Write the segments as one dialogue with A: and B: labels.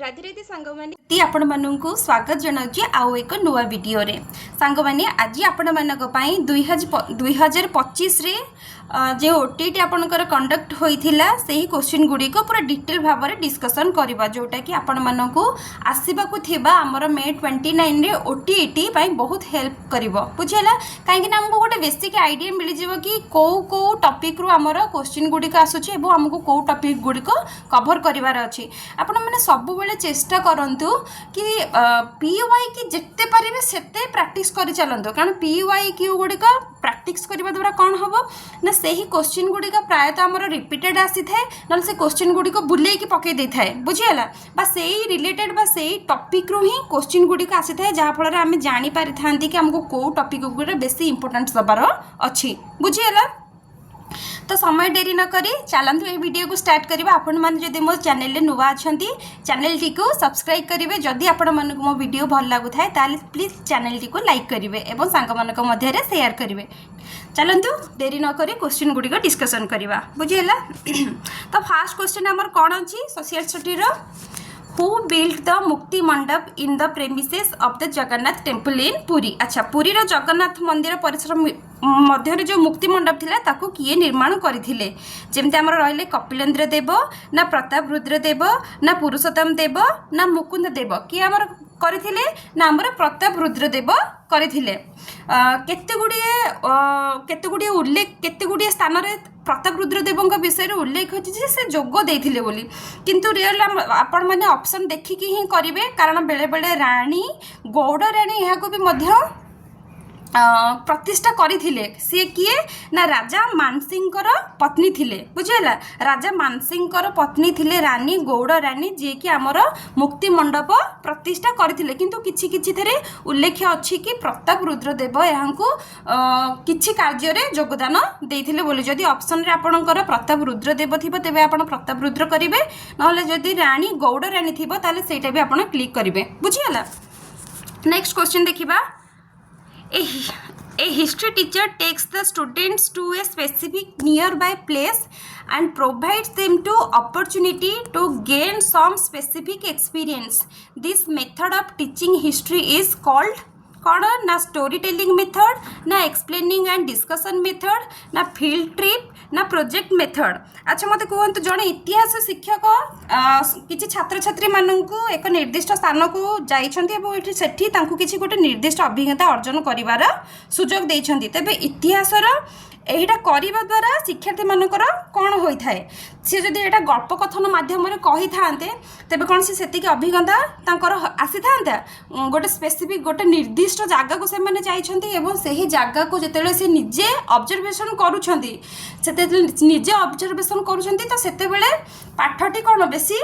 A: राधे राधे सांगमाने आपण माननकु स्वागत जनाउची आउ एक नुवा वीडियो रे सांगमाने आज आपण मानक पई 2025 रे जे ओटीटी आपनकर कंडक्ट होइथिला सेही क्वेश्चन गुडी को पूरा डिटेल भाव में डिस्कशन करबा जोटा कि आपण मानकु आसीबाकु थिबा हमर मे 29 रे ओटीटी पई बहुत हेल्प करिवो बुझियला काहे कि हमको गोटे बेसिक आईडिया मिल जिवो कि को टॉपिक रु हमर क्वेश्चन गुडी को आसुची एबो हमको को टॉपिक गुडी को कवर करिवार अछि आपण माने सब बेले चेष्टा करंतु कि पीवाई की जिते पारिबे सेते प्रैक्टिस करि चलंतु कारण पीवाई क्यू गुडी को प्रैक्टिस करबा द्वारा कोन हबो ना सेही क्वेश्चन गुडी का प्रायतः हमर रिपीटेड आसी थाए न से क्वेश्चन गुडी को बुले की पके दे थाए बुझियला बा सेही रिलेटेड बा सेही टॉपिक रु ही क्वेश्चन गुडी का आसी थाए जहा फल रे हम जानि पारि थांती कि हमको को टॉपिक गुडी बेसी इंपोर्टेंस दबार अछि बुझियला तो समय डेरी न करी चलतु ये वीडियो को स्टार्ट करबा आपण माने जदि मो चैनल रे नुवा अछंती चैनल टी को सब्सक्राइब करिवे जदि आपण माने मो वीडियो भल लागु थाए ताले प्लीज चैनल टी को लाइक करिवे एवं सांग मानक मध्य रे शेयर करिवे चलतु देरी न करी क्वेश्चन गुडी को डिस्कशन करबा बुझियला तो फर्स्ट क्वेश्चन हमर कोन अछि सोशल स्टडी रो Who built the मुक्ति मंडप in the premises of the Jagannath temple in Puri अच्छा पुरी रो जगन्नाथ मंदिर परिसर मध्य जो मुक्ति मंडप थिला ताकू किए निर्माण करथिले जेमते हमर रहले कपिलेन्द्र देव ना प्रताप रुद्र देव ना पुरुषोत्तम देव ना मुकुंद देव कि हमर करथिले ना हमर प्रताप रुद्र देव करथिले केते गुडी उल्लेख केते गुडी स्थान रे प्रताप रुद्र देवଙ୍କ विषय रे उल्लेख होछि जे से जोग देथिले बोली किंतु रियल आपण माने ऑप्शन देखिकी ही करिवे कारण बेले बेले रानी गौड़ रानी यहा को भी मध्य प्रतिष्ठा करथिले से किए ना राजा मानसिंहकर पत्नी थिले बुझियला राजा मानसिंहकर पत्नी थिले रानी गौड़ रानी जे कि हमर मुक्ति मंडप प्रतिष्ठा करथिले किंतु किछि किछि थरे उल्लेख अछि कि प्रताप रुद्र देव यहांको किछि कार्य रे योगदान देथिले बोली जदि ऑप्शन रे आपनकर प्रताप रुद्र देव थिबो तेबे आपण प्रताप रुद्र करिवे नहले जदि रानी गौड़ रानी थिबो ताले सेटा भी आपण क्लिक करिवे बुझियला नेक्स्ट क्वेश्चन देखिबा A history teacher takes the students to a specific nearby place and provides them to opportunity to gain some specific experience. This method of teaching history is called कौन ना story telling method ना explaining and discussion method ना field trip ना project method अच्छा मते कहंतु जने इतिहास शिक्षक किछि छात्र छात्री माननकु एक निर्दिष्ट स्थान को जाइछन्ती एबो एठी सेठी तांकु किछि गोटे निर्दिष्ट अभिज्ञता अर्जन करिवार सुजोग देइछन्ती तबे इतिहास रो एहिटा करिबा द्वारा शिक्षार्थी मानकर कोन होई थाए से जदि एटा गल्प कथन माध्यम रे कहि थांते तबे कोन से सेति के अभिज्ञता तांकर आसी थांता गोटे स्पेसिफिक गोटे निर्दिष्ट जागा को से माने जाइछन्ती एवं सेही जागा को जतेले से निजे ऑब्जर्वेशन करूछन्ती सेते निजे ऑब्जर्वेशन करूछन्ती तो सेते बेले पाठटी कोन बेसी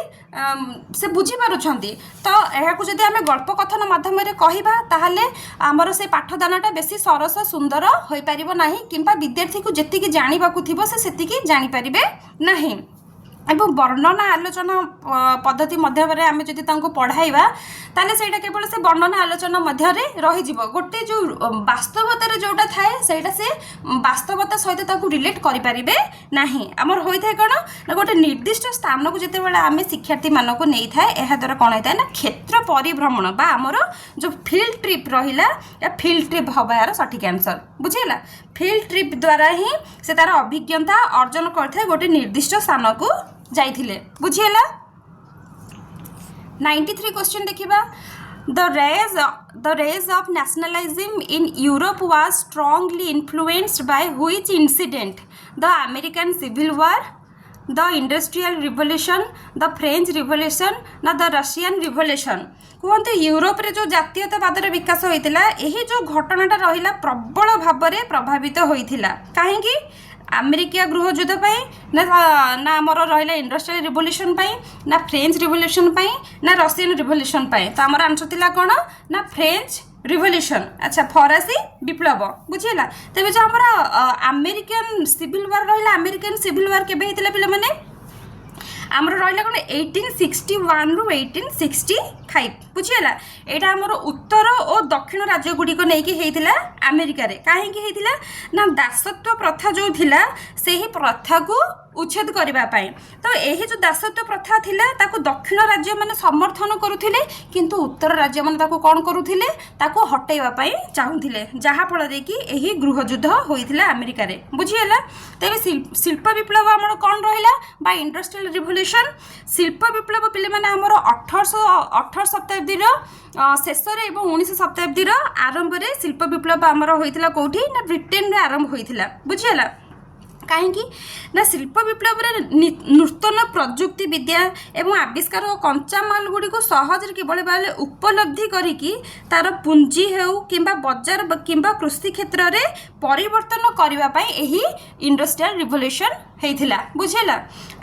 A: से बुझी पारुछन्ती तो एहा को जदि हमें गल्प कथन माध्यम रे कहिबा ताहाले हमर से पाठदानटा बेसी सरस सुंदर होई परिबो नाही किंबा विद्यार्थी को जेतिकी जानिबा को थिबो से सेतिकी जानि परिबे नाही एवं वर्णना आलोचना पद्धति मध्य आम जदि पढ़ाइबा ताले सेटा केवल से वर्णना आलोचना मध्य रही जीवो गोटे जो वास्तवता जोटा थाए सेटा से वास्तवता सहित ताकू रिलेट करि परिबे नाही हमर होई थाए कोन ना गोटे निर्दिष्ट स्थान को जते बेला आमे शिक्षार्थी मानको नै थाए एहा द्वारा कोन होय थाए ना क्षेत्र परिभ्रमण बा हमर जो फील्ड ट्रिप रहिला या फील्ड ट्रिप हबा यार सठिक आंसर बुझिला फील्ड ट्रिप द्वारा ही से तार अभिज्ञता अर्जन करथाय गोटे निर्दिष्ट स्थान को जाइथिले बुझियला 93 क्वेश्चन देखिबा the rise of nationalism in Europe was strongly influenced by which incident the American Civil War the Industrial Revolution the French Revolution ना the Russian Revolution कहते यूरोप रे जो जातीयतावाद विकास होइतिला एही जो घटनाटा रहिला प्रबल भाव रे प्रभावित होइतिला काहेकि अमेरिका गृह युद्ध पाई ना आमर रहा इंडस्ट्रियल रिवोल्यूशन पाई ना फ्रेंच रिवोल्यूशन पाई ना रशियन रिवोल्यूशन पाई तो आमर आंसर थिला कोन ना फ्रेंच रिवोल्यूशन अच्छा फरासी विप्लव बुझिला तबे जो आमर अमेरिकन सिविल वार रहा अमेरिकन सिविल वार केबे हितला पिला माने आमर रहा कोन 1861 रु 1864 2025 बुझीगला एटा हमर उत्तर और दक्षिण राज्य गुड़िक नहीं अमेरिका कहीं ना दासत्व प्रथा जो थिला सेही प्रथा को उच्छेद करने तो यही जो दासत्व प्रथा थिला ताको दक्षिण राज्य माने समर्थन करुथिले किंतु उत्तर राज्य माने ताको कौन करुथिले ताको हटेवा पाई चाहुथिले जहा फल रे कि एही गृहयुद्ध होइथिला अमेरिका रे बुझीगला तेबे शिल्प विप्लव हमर कौन रहिला बा इंडस्ट्रियल रिवोल्यूशन शिल्प विप्लव पिले माने हमर 18 शताब्दी रो शेष रे एवं 19 शताब्दी रो आरंभ रे शिल्प विप्लव हमर होइथिला कोठी ना ब्रिटेन रे आरंभ होइथिला बुझीगला कहीं ना शिल्प विप्लव नूतन प्रजुक्ति विद्या एवं आविष्कार और कंचा माल गुड़ी को सहज किभली भाव उपलब्धि करिकी तार पुंजी हेउ किंबा बजार किंबा कृषि क्षेत्र में परिवर्तन करने यही इंडस्ट्रियल रिवोल्यूशन होता बुझेगा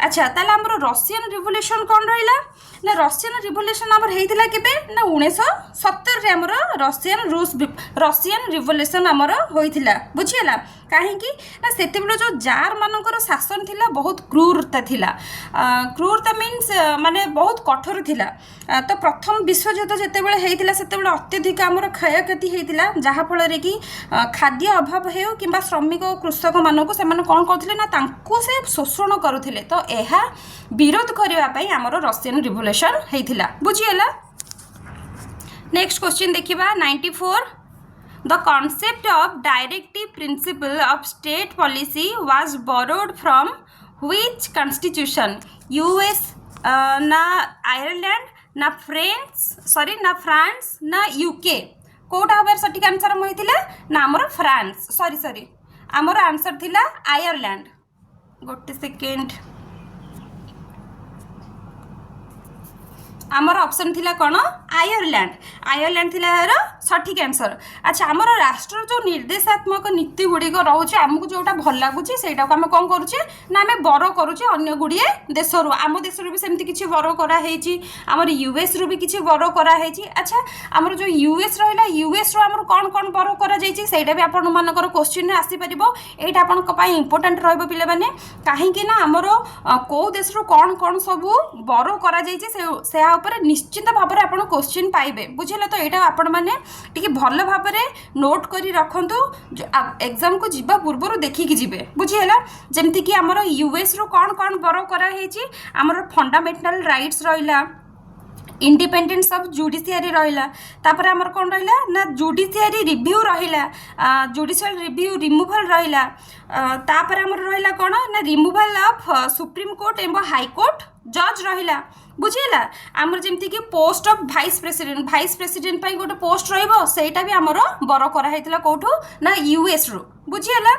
A: अच्छा ताले हमर रशियन रिवोल्यूशन कौन रहा ना रशियन रिवोल्यूशन आमर होता केबे ना 1970 रे हमर रशियन रिवोल्यूशन आमर होता बुझीगला कहीं ना से जो जार मानकर शासन थिला बहुत क्रूरता थिला क्रूरता मीन्स माने बहुत कठोर थिला तो प्रथम विश्वयुद्ध जेतेबेले हेइतिला सेतेबेले अत्यधिक आमर क्षयक्षति हेइतिला जहा फल रे कि खाद्य अभाव हेउ किंबा श्रमिक और कृषक मानक से कौन करथिले ना तांको से शोषण करुथिले तो एहा विरोध करबा पई आमर रशियन रिवोल्यूशन हेइतिला बुझियला नेक्स्ट क्वेश्चन देखिबा 94 The concept of directive principle of state policy was borrowed from which constitution? US ना Ireland ना France ना UK कोटा हबार सटीक आंसर होइतिला ना हमर फ्रांस सॉरी हमर आंसर थिला आयरलैंड गोटे सेकेंड आमर ऑप्शन थिला कौन आयरलैंड थिला यार सठिक आंसर अच्छा आमर राष्ट्र जो निर्देशात्मक नीति गुड़िक रोचे आमको जोटा भल लगुच से आम कौन करुचे ना आम बर करुचे अन्य गुड़िए देशरू आम देशरू भी सेमती किसी बर कराई आमर यूएस रु भी किसी बर कराई अच्छा आमर जो यूएस रहा यूएस रु कौन कौन बर करा भी आपण मानकर क्वेश्चन आसीपर यहाँ आपण इंपोर्टाट रही पे कहीं आमर कौ देश कौन कौन सब बर करा निश्चित भाव में आप क्वेश्चन पाइबे बुझे तो यहाँ आपण मैंने टी भल भाव नोट कर रखु एग्जाम को जीवा पूर्व देखिकी जी बुझीगला जमती कि आमर यूएस रु कौन कौन बर कराई आमर फंडामेंटल राइट्स रहा इंडिपेंडेंस ऑफ जुडिशियरी रहा तापर आमर कौन रहा ना जुडिशियरी रिव्यू रहा जुडिशियल रिव्यू रिमूवल रहा तापर आमर रहा कौन ना रिमूवल ऑफ सुप्रीम कोर्ट एवं हाई कोर्ट जज रहा बुझीगला आमर जमती कि पोस्ट ऑफ भाइस प्रेसिडेंट पाई गोटे पोस्ट रहिबो सेटा भी आमर बर कराइतिला कोठू ना यूएस रु बुझीगला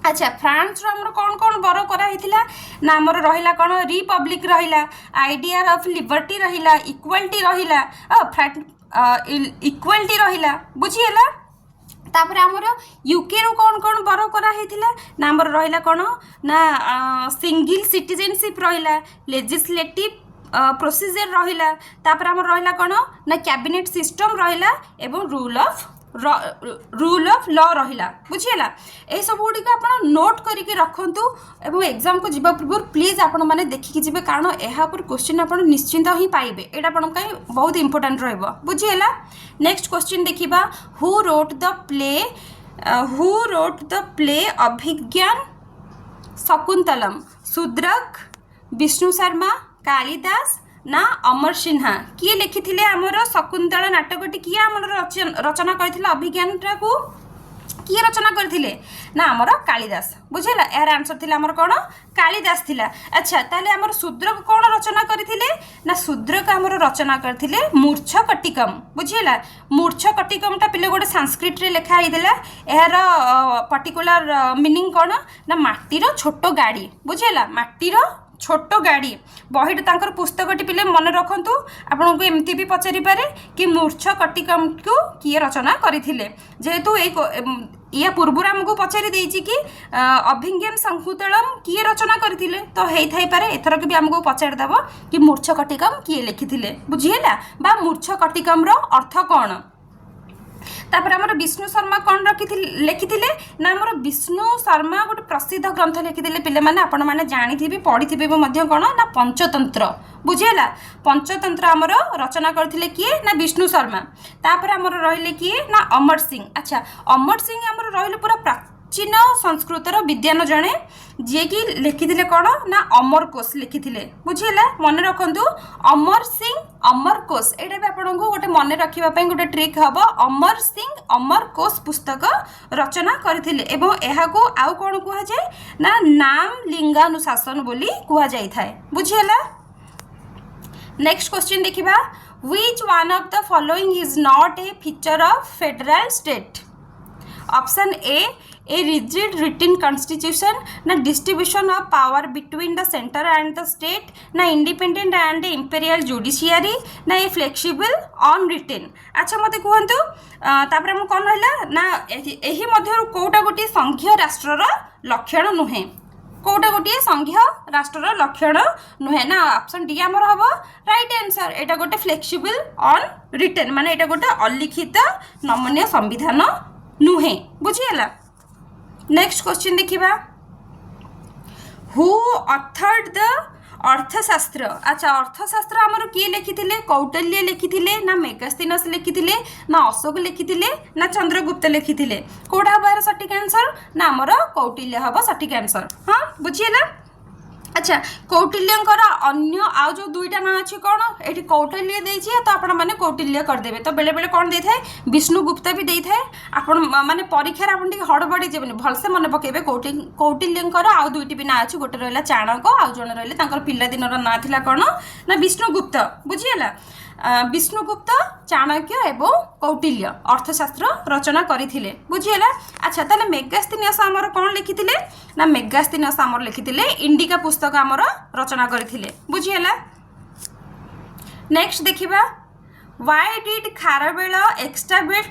A: अच्छा फ्रांस रो हमर कौन कौन बर कराइतिला ना हमर रहिला कौन रिपब्लिक रहिला आइडिया ऑफ लिबर्टी रहिला इक्वालिटी रहिला इक्वालिटी रहिला बुझीगला तापर आमर यूके रु कौन कौन बर कराइतिला ना हमर रहिला कौन ना सिंगल सिटीजनशिप रहिला लेजिस्लेटिव प्रोसीजर रहिला तापर हमर रहिला कौन ना कैबिनेट सिस्टम रहिला एवं रूल ऑफ लॉ रहिला बुझीगला ए सब गुडी को आपण नोट करके रखंतु एवं एग्जाम को जीवा पूर्व प्लीज आपण माने देखिकी जिबे कारण एहा पर क्वेश्चन आपण निश्चिंत ही पाइबे एटा आपण काई बहुत इंपोर्टेंट रहइबो बुझीगला नेक्स्ट क्वेश्चन देखिबा हु रोट द प्ले अभिज्ञान शकुंतलम शूद्रक विष्णु शर्मा कालिदास ना अमर सिन्हा किए लिखी आमर शकुंतला नाटकटी किए आमर रचना करथिले अभिज्ञान को किए रचना करथिले ना आमर कालिदास बुझेला यार आंसर थिला आमर कोन कालिदास थिला अच्छा ताले आमर शूद्रक कोन रचना करथिले ना शूद्रक आमर रचना करथिले मूर्छकटिकम बुझेला मूर्छकटिकम ता पिले गोटे संस्कृत रे लिखा हिदेला यार पर्टिकुलर मीनिंग कोन ना माटीर छोटो गाड़ी बुझेला माटीर छोट गाड़ी बहीटा तांकर पुस्तकटी पिले मन रखंतु आपन को एमती भी पचारि पारे कि मूर्छकटिकम को किए रचना करथिले जेहेतु या पूर्व आमको पचारि देछि कि अभिज्ञान शकुंतलम किए रचना करथिले तो हेइ थाइ पारे एथरक भी आमको पचारि दबो कि मूर्छकटिकम किए लिखिथिले बुझिहेला बा मूर्छकटिकम रो अर्थ कोन तापर आमर विष्णु शर्मा कौन लिखिथिले ना आमर विष्णु शर्मा गोटे प्रसिद्ध ग्रंथ लिखिथिले पिले माने आपण माने जानिथिबे पढिथिबे मध्य कोन ना पंचतंत्र बुझियला पंचतंत्र आमर रचना करथिले किए ना विष्णु शर्मा तापर आमर रहिले किए ना अमर सिंह अच्छा अमर सिंह आमर रहिले पूरा प्राचीन संस्कृतर विद्वान जणे जे कि लिखिथिले कोन ना अमर कोश लिखिथिले बुझियला मन रखंतु अमर सिंह अमर कोश एटा भी आपनको गोटे मन रखिबा पई गोटे ट्रिक हबो अमर सिंह अमर कोश पुस्तक रचना करथिले एवं एहा को आउ कोन कुहा जाय ना नाम लिंगानुशासन बोली कुहा जाय थाए बुझियला नेक्स्ट क्वेश्चन देखिबा which one of the following is not a feature of federal state option A rigid written constitution na distribution of power between the center and the state na independent and imperial judiciary na a flexible unwritten अच्छा मते कहंतु तापर हम कोन रहला ना एही मध्यरु कोटा गोटी संघीय राष्ट्रर लक्षण नुहे कोटा गोटी संघीय राष्ट्रर लक्षण नुहे ना ऑप्शन डी हमर हबो राइट आंसर एटा गोटे फ्लेक्सिबल अनरिटन माने एटा गोटे अलिखित नमनीय संविधान नुहे बुझियला नेक्स्ट क्वेश्चन देखिबा हु ऑथर्ड द अर्थशास्त्र अच्छा अर्थशास्त्र आमर किए लिखिथिले कौटिल्य लिखिथिले ना मेगास्थिनस लिखिथिले ना अशोक लिखिथिले ना चंद्रगुप्त लिखिथिले कोडा बार सटीक आंसर ना आमर कौटिल्य हबो सटीक आंसर हां बुझियला अच्छा कौटिल्यंकर अन्य आउ जो दुईटा ना अच्छी कौन ये कौटिल्य देछि तो आपण माने कौटिल्य करदेबे तो बेले बेले कौन देथाय विष्णुगुप्त भी देथाय आपण माने परीक्षा आपण टिक हड़बड़ी जेबनी भलसे मन पकेबे कौटिल्यंकर आउ दुईटी भी ना अछि गोटे रहला चाणक आउ जण रहले तांकर पिल्ला दिनर ना थिला कोन ना विष्णुगुप्त बुझियला विष्णुगुप्त चाणक्य एवं कौटिल्य अर्थशास्त्र रचना करथिले बुझियला अच्छा ताले मेगास्थिनियस हमर कोन लिखिथिले ना मेगास्थिनियस हमर लिखिथिले इंडिका पुस्तक हमर रचना करथिले बुझियला नेक्स्ट देखिबा why did Kharavela establish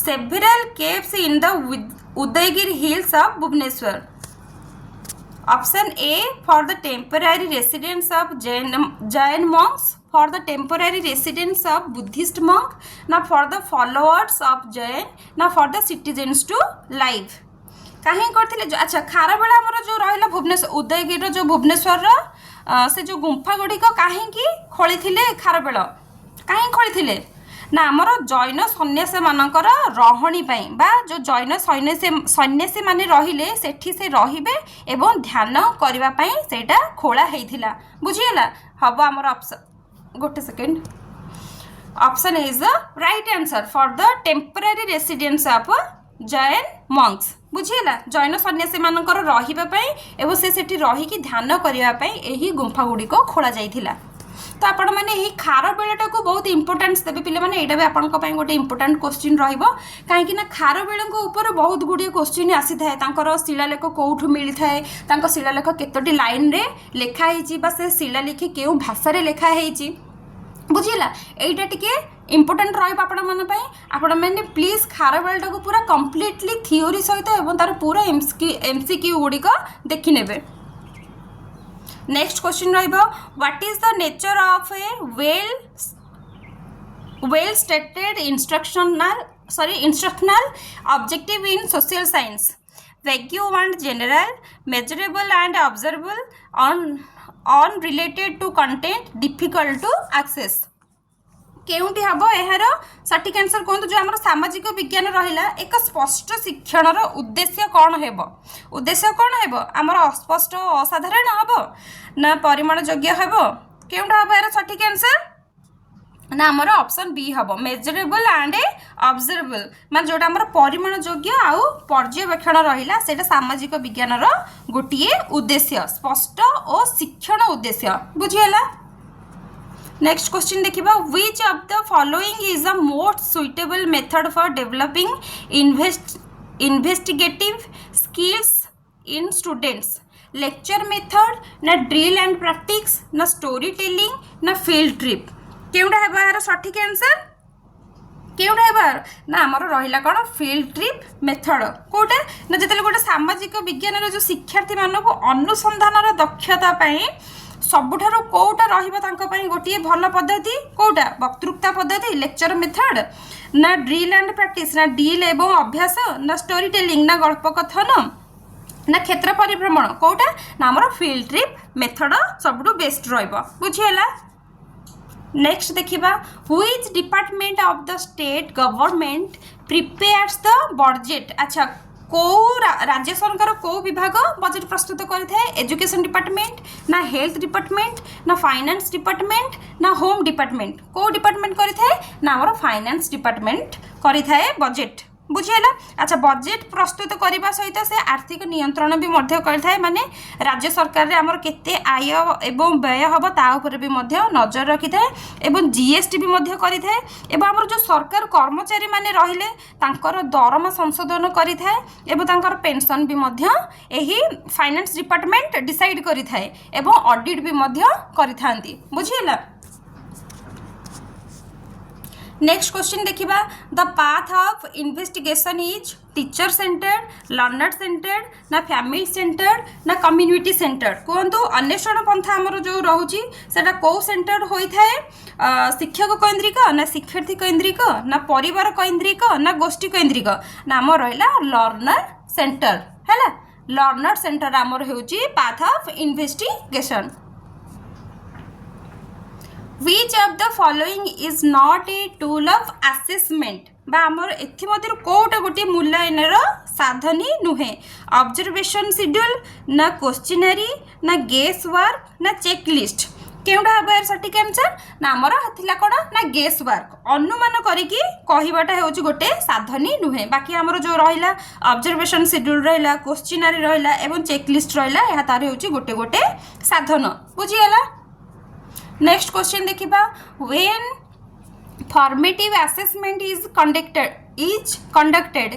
A: several caves in the Udayagiri hills of Bhubaneswar option A for the temporary residence of Jain monks for the temporary residence of Buddhist monk ना for the followers of Jain ना for the citizens to live कहीं करथिले अच्छा खारवेल हमर जो रहला भुवनेश्वर उदयगिरी जो भुवनेश्वर से जो गुंफा गुडी को काहे की खोलिथिले खारवेल काहे खोलिथिले ना आमर जैन सन्यासी मानकर रहणी पई बा जो जैन सन्यासी माने रहिले सेठी से रहिबे एवं ध्यान करबा पई सेटा खोला हेइथिला बुझियला हबो आमर ऑप्शन गोटे second option is the right answer for the temporary residence of Jain monks बुझियला जैन सन्यासी मानकर रहिबा पई एवं से सेठी रही कि ध्यान करबा पई एही गुंफा गुडी को खोला जाइथिला तो आपण माने एही खारवेलटा को बहुत इंपोर्टेंस देबे पिले माने एटा भी आपण को पई गोटे इंपोर्टेंट क्वेश्चन रहइबो काहे कि ना खारवेल को ऊपर बहुत गुडी क्वेश्चन आसी थाए तांकर शिलालेख कोठु मिली थाए तांकर शिलालेख केतोटी लाइन रे लेखा हेची बा से शिलालेख केउ भाषा रे लेखा हेची बुझिला एटा टिके इंपोर्टेंट रहइबो आपण मन पई आपण माने प्लीज खारवेलटा को पूरा कंप्लीटली थ्योरी सहित एवं तार पूरा एमसीक्यू गुडी को देखि नेबे नेक्स्ट क्वेश्चन रहिबो what is the nature of a well stated instructional objective in social science vague and general measurable and observable unrelated to content difficult to access केउंटी हबो एहार सटीक आंसर कोन जो हमर सामाजिक विज्ञान रहिला एक स्पष्ट शिक्षणर उद्देश्य कोन हेबो हमर अस्पष्ट असाधारण हबो ना परिमाण योग्य हबो केउंटा हबो एहार सटीक आंसर ना हमर ऑप्शन बी हबो मेजरेबल एंड ऑब्जर्वेबल मान जोटा हमर परिमाण योग्य आउ पर्यवेक्षण रहिला सेटा सामाजिक विज्ञानर गोटिए उद्देश्य स्पष्ट और शिक्षण उद्देश्य बुझियला नेक्स्ट क्वेश्चन देखिबा which of the following is the most suitable method for developing investigative skills in students lecture method ना ड्रिल एंड प्रैक्टिस ना स्टोरी टेलिंग ना फील्ड ट्रिप केउडा हेबा यार सटीक आंसर केउडा हेबा ना हमर रहिला कोन फील्ड ट्रिप मेथड कोटा ना जतले गोटे सामाजिक विज्ञान रो जो शिक्षार्थी मानको अनुसंधान रो दक्षता पई सबुठारु कोटा रहिबा तांको पई गोटिए भल पद्धति कोटा वक्तृता पद्धति लेक्चर मेथड ना ड्रिल एंड प्रैक्टिस ना डील एवं अभ्यास ना स्टोरी टेलिंग ना गल्प कथन ना क्षेत्र परिभ्रमण कोटा ना हमर फील्ड ट्रिप मेथड सबुठु बेस्ट रहइबो बुझियला। नेक्स्ट देखिबा which department of the state government prepares the budget. अच्छा को राज्य सरकार को विभाग बजेट प्रस्तुत करें एजुकेशन डिपार्टमेंट ना हेल्थ डिपार्टमेंट ना फाइनेंस डिपार्टमेंट ना होम डिपार्टमेंट को डिपार्टमेंट करें ना आम फाइनेंस डिपार्टमेंट करें बजेट बुझीगला। अच्छा बजेट प्रस्तुत करने सहित से आर्थिक नियंत्रण भी करें माने राज्य सरकार आमर केते आय एवं व्यय हम ताऊपर भी नजर रखी था एवं जीएसटी भी करें एवं आमर जो सरकार कर्मचारी माने रहिले तांकर दरमा संशोधन करें एवं तांकर पेंशन भी यही फाइनेंस डिपार्टमेंट डिसाइड करें एवं ऑडिट भी करिथांती बुझीगला। नेक्स्ट क्वेश्चन देखिबा the path of investigation is teacher centred learner centred ना फैमिली सेंटर्ड ना कम्युनिटी सेंटर्ड कहतु अन्वेषण पंथा आमर जो रोचे सेटा को सेंटर्ड होता है शिक्षक केन्द्रिक ना शिक्षार्थी केन्द्रिक ना परिवार केन्द्रिक ना गोष्ठी केन्द्रिक ना आम रहा लर्नर सेंटर है लर्नर सेंटर आमर होची path of investigation. Which of the following is not a tool of assessment बा आमर एथि मध्य कोटा गोटे मूल्यांकन साधनी नुहे ऑब्जर्वेशन शेड्यूल ना क्वेश्चनरी ना गेस वर्क ना चेकलिस्ट केउडा हबार सटीक आंसर ना आमर हथिला कोडा ना गेस वर्क अनुमान करिकी कहिबाटा होची गोटे साधनी नुहे बाकी आमर जो रहिला ऑब्जर्वेशन शेड्यूल रहिला क्वेश्चनरी रहिला एवं चेकलिस्ट रहिला या तारे होची गोटे गोटे साधन बुझियला। नेक्स्ट क्वेश्चन देखिबा when formative assessment is conducted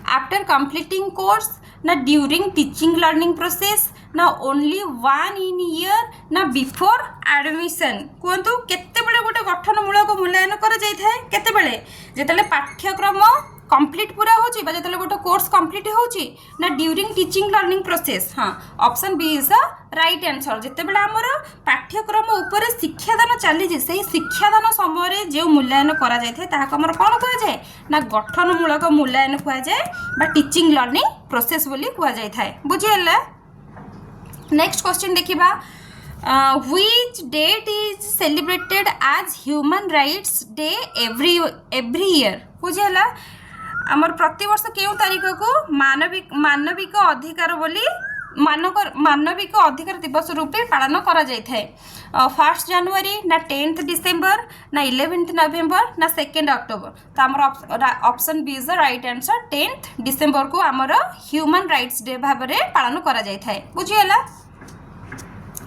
A: after completing course ना ड्यूरिंग टीचिंग लर्निंग प्रोसेस ना ओनली वन इन ईयर ना बिफोर एडमिशन कहतु केतेबेले गोटे गठनमूलक मूल्यांकन करा जाय थाए केतेबेले जेतेले पाठ्यक्रम कंप्लीट पूरा होची बा जेतेले गोटे कोर्स कंप्लीट होची ना ड्यूरिंग टीचिंग लर्निंग प्रोसेस। हाँ option B is the right answer जेतेबेले हमर पाठ्यक्रम ऊपर शिक्षादान चली से शिक्षादान समय जो मूल्यांकन करा जाय थाए ताहा हमर कोन कहा जाय ना गठनमूलक मूल्यांकन कहा जाय बा टीचिंग लर्निंग प्रोसेस बोली कहा जाय थाए बुझियला। नेक्स्ट क्वेश्चन देखिबा which date is celebrated as human rights day every year बुझियला आमर प्रति वर्ष केउ तारीख को मानविक अधिकार बोली मानविक अधिकार दिवस रूपे पालन करा जाय थाए 1 जनवरी ना 10 डिसेम्बर ना 11 नवेम्बर ना 2 अक्टोबर तो आमर option B is the right answer 10 December को आमर ह्यूमन राइट्स डे भाव में पालन करा जाय थाए बुझियला।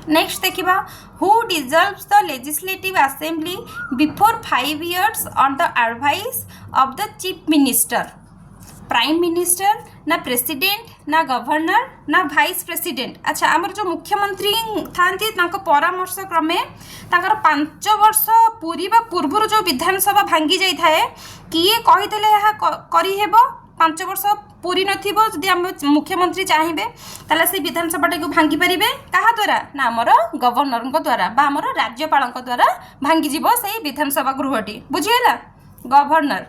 A: नेक्स्ट देखिबा who dissolves the legislative assembly before 5 years on the advice of the chief minister prime minister ना प्रेसिडेंट ना गवर्नर ना वाइस प्रेसिडेंट। अच्छा आमर जो मुख्यमंत्री थांती तांको परामर्श क्रमे तांकर 5 वर्ष पूरीबा पूर्व जो विधानसभा भांगी जाय थाए किए कहिदेले यहा करी हेबो 5 वर्ष पूरी नथिबो जदि हम मुख्यमंत्री चाहिए ताला से विधानसभा को भांगी पारिबे कहा द्वारा ना आमर गवर्नर द्वारा बा आमर राज्यपाल द्वारा भांगी जीवो से विधानसभा गृहटी बुझियला governor.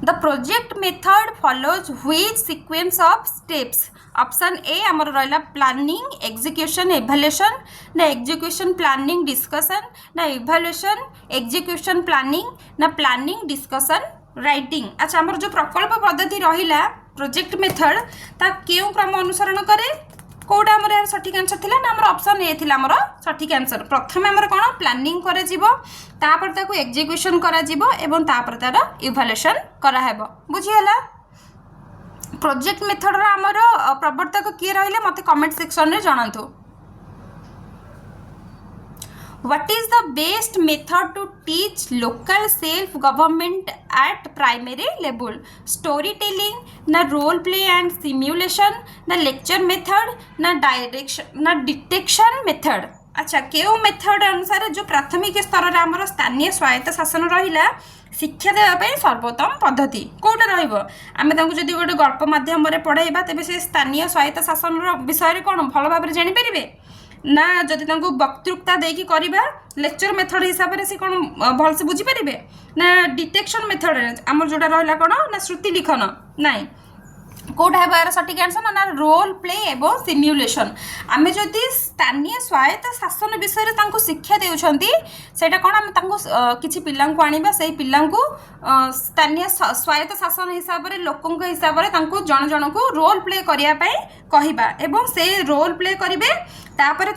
A: The project method follows which sequence of steps option A आमर रहा प्लानिंग एग्जीक्यूशन इवैल्यूएशन ना एग्जीक्यूशन प्लानिंग डिस्कशन ना इवैल्यूएशन एग्जीक्यूशन प्लानिंग ना प्लानिंग डिस्कशन राइटिंग। अच्छा आमर जो प्रकल्प पद्धति रहिला प्रोजेक्ट मेथड ता केउ क्रम अनुसरण करे कोडा आमर यार सठिक आंसर थिला ना आमर ऑप्शन ए थिला आमर सठिक आंसर प्रथम आमर कोन प्लानिंग करे जीवो तापर ताको एग्जीक्यूशन करा जीवो एवं तापर तार इवैल्यूएशन करा हेबो बुझियला। प्रोजेक्ट मेथड रा आमर प्रवर्तक किए रहिले मते कमेंट सेक्शन रे जणांतु। What is the best method to teach local self-government at primary level? Storytelling, ना role play and simulation, ना lecture method, ना direction, ना detection method। अच्छा केउ मेथड अनुसार जो प्राथमिक स्तर रे हमर स्थानीय स्वायत्त शासन रहिला शिक्षा देवाई सर्वोत्तम पद्धति कौटा रमें जदि गोटे गल्प मध्यम पढ़ाइबा तेबे से स्थानीय स्वायत्त शासन विषय कौन भल भाव जापर ना जदि तांको वक्तृता देकी करबा लेक्चर मेथड हिसाब से कौन भल से बुझी पारे ना डिटेक्शन मेथड आम जोटा रहा कौन ना श्रुति लिखन नाई कौटा है यार सठिक आंसर ना रोल प्ले एवं सिम्युलेशन आम जदि स्थानीय स्वायत्त शासन विषय में शिक्षा देउछंती सेटा कौन आम किसी पिला को आनिबा से पिला स्थानीय स्वायत्त शासन हिसाब से लोकों हिसाब से जन जन को रोल प्ले करने कहवा एवं से रोल प्ले करेंगे तापर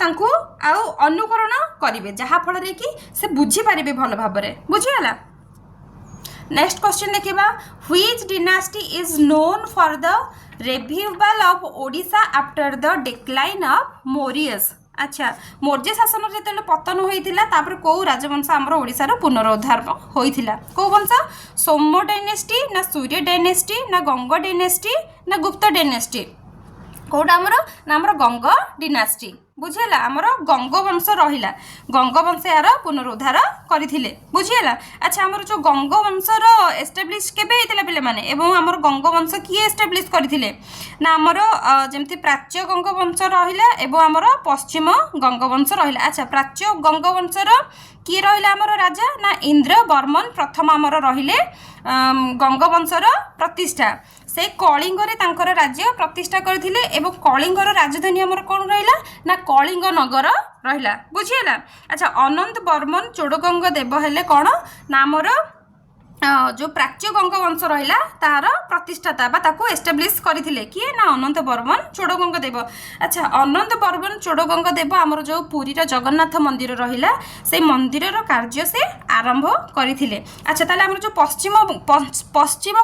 A: आउ अनुकरण करेंगे जहाँ फल कि से बुझी पारे भल भाव बुझीगला। नेक्स्ट क्वेश्चन देखिबा which dynasty is known for the revival of Odisha after the decline of Mauryas. अच्छा मौर्य शासन जो पतन होता तापर कौ राजवंश आमर ओडिशार पुनरुद्धार होता कौ वंश सोम डायनेस्टी ना सूर्य डायनेस्टी ना गंग डायनेस्टी ना गुप्त डायनेस्टी कौटा आमर ना आमर गंग डिनास्टी बुझीगला आमर गंग वंश रहा गंग वंश यार पुनरुद्धार करथिले बुझीगला। अच्छा आमर जो गंग वंशर एस्टाब्लिश केबे होइतिला पिले माने एवं आमर गंग वंश किए एस्टाब्लिश करथिले ना आमर जेमति प्राच्य गंग वंश रहिला एवं आमर पश्चिम गंग वंश रहिला। अच्छा प्राच्य गंग वंशर किए रहिला आमर राजा ना इंद्र बर्मन प्रथम आमर रहिले गंग वंशर प्रतिष्ठा से कलिंग रे तांकर राज्य प्रतिष्ठा करथिले एवं कलिंगर राजधानी आमर कोन रहिला ना कलिंग नगर रहिला बुझीगला। अच्छा अनंत बर्मन चोड़गंग देव हेले कौन ना आमर जो प्राच्य गंग वंश रहा तार प्रतिष्ठाता ताकू एस्टाब्लिश करथिले किए ना अनंत बर्मन चोड़गंग देव। अच्छा अनंत बर्मन चोड़गंग देव आमर जो पुरीर जगन्नाथ मंदिर रहिला से मंदिर कार्य से आरंभ करथिले। अच्छा ताले आमर जो पश्चिम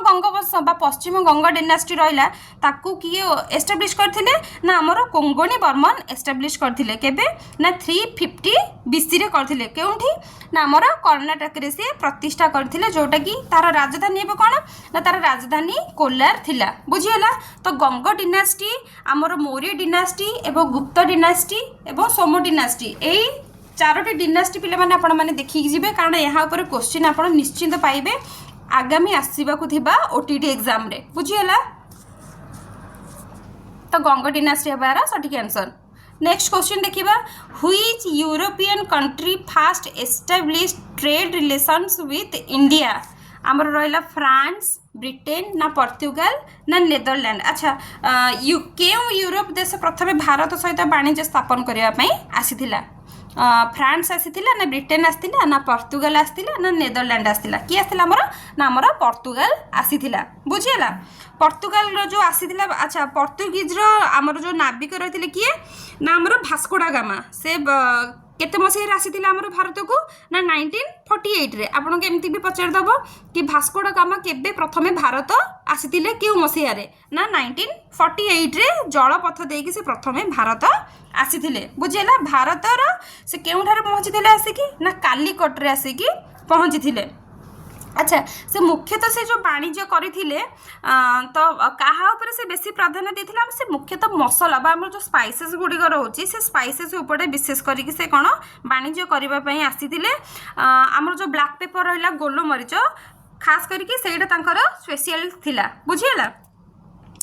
A: गंग वंश बा पश्चिम गंग डिनास्टी रहिला ताकू किए एस्टाब्लिश करथिले ना आमर कोंगणी बर्मन एस्टाब्लिश करथिले केबे ना 350 बीसी रे करथिले केउंठी ना आमर कर्णाटक रे से प्रतिष्ठा करथिले जोटा कि तार राजधानी एवं कौन ना तार राजधानी कोलार थिला बुझीगला। तो गंग डिनास्टी आमर मौर्य डिनास्टी एवं गुप्त डिनास्टी एवं सोम डिनास्टी यही चारोटी डिनास्टी पिले माने आपण माने देखिक जिबे कारण यहाँ ऊपर क्वेश्चन आपण निश्चिंत पाइबे आगामी आसीबाकु थिबा ओटीटी एग्जाम रे बुझीगला। तो गंग डिनास्टी हबार सठिक आंसर। नेक्स्ट क्वेश्चन देखिबा which European country fast establish trade relations with India आमर रहा फ्रांस ब्रिटेन ना पोर्तुगाल ना नेदरलैंड। अच्छा केउ यूरोप देश प्रथम भारत सहित वाणिज्य स्थापन करने आसीथिला फ्रांस आसीथिला ना ब्रिटेन आसीथिला ना पोर्तुगाल आसीथिला ना नेदरलैंड आसीथिला किए आसीथिला आमर ना आमर पोर्तुगाल आसीथिला बुझीगला। पोर्तुगाल जो आसीथिला अच्छा पोर्तुगीज आमर जो नाविक रही किए ना आमर भास्कोडा गामा से केते मसीह आसीथिला आमर भारत को ना 1948 रे आपन के एमती भी पचार दबो कि भास्कोडा गामा केबे प्रथमे भारत आसीथिले केउ मसीह रे ना 1948 रे जलपथ देकी से प्रथमे भारत आसीथिले बुझेला। भारतर से केउठारे पहुंचीथिले आसिकी ना कालीकट रे आसिकी पहुंचीथिले। अच्छा से मुख्यतः से जो वाणिज्य करथिले तो कहा ऊपर से बेसी प्राधान्य देथिला से मुख्यतः मसला बा हमर जो स्पाइसेस गुडी रहउची से स्पाइसेस ऊपर विशेष करी से कोन वाणिज्य करबा पई आसीथिले हमर जो ब्लैक पेपर रहला गोलमरीच खास करके सेटा तांकर स्पेशल थिला बुझियला।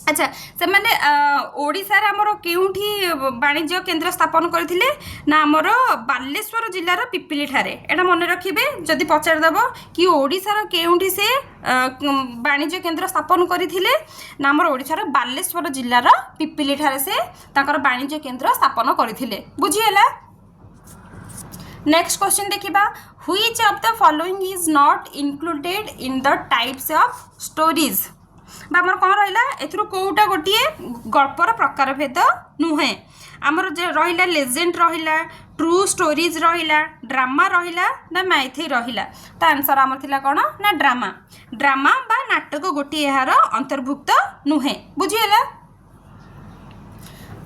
A: अच्छा से मैंने ओडिशा रे हमर केउठी वाणिज्य केंद्र स्थापन करथिले ना हमर बालेश्वर जिल्लार पिपिली ठारे एटा मन रखिबे जदि पचार दबो कि ओडिशा केउठी से वाणिज्य केंद्र स्थापन करथिले ना हमर ओडिशा बालेश्वर जिल्लार पिपिली ठारे से ताकर वाणिज्य केंद्र स्थापन करथिले बुझियला। नेक्स्ट क्वेश्चन देखिबा which of the following is not included in the types of stories आमर कौन रहा एथुरु कोउटा गोटे गल्पर प्रकार भेद नुहे आमर रहा लेजेंड रहा ट्रू स्टोरीज रहा ड्रामा रहा ना मैथी रहा। तो आंसर आमर थिला कौन ना ड्रामा ड्रामा बा नाटक गोटे यार अंतर्भुक्त नुहे बुझीगला।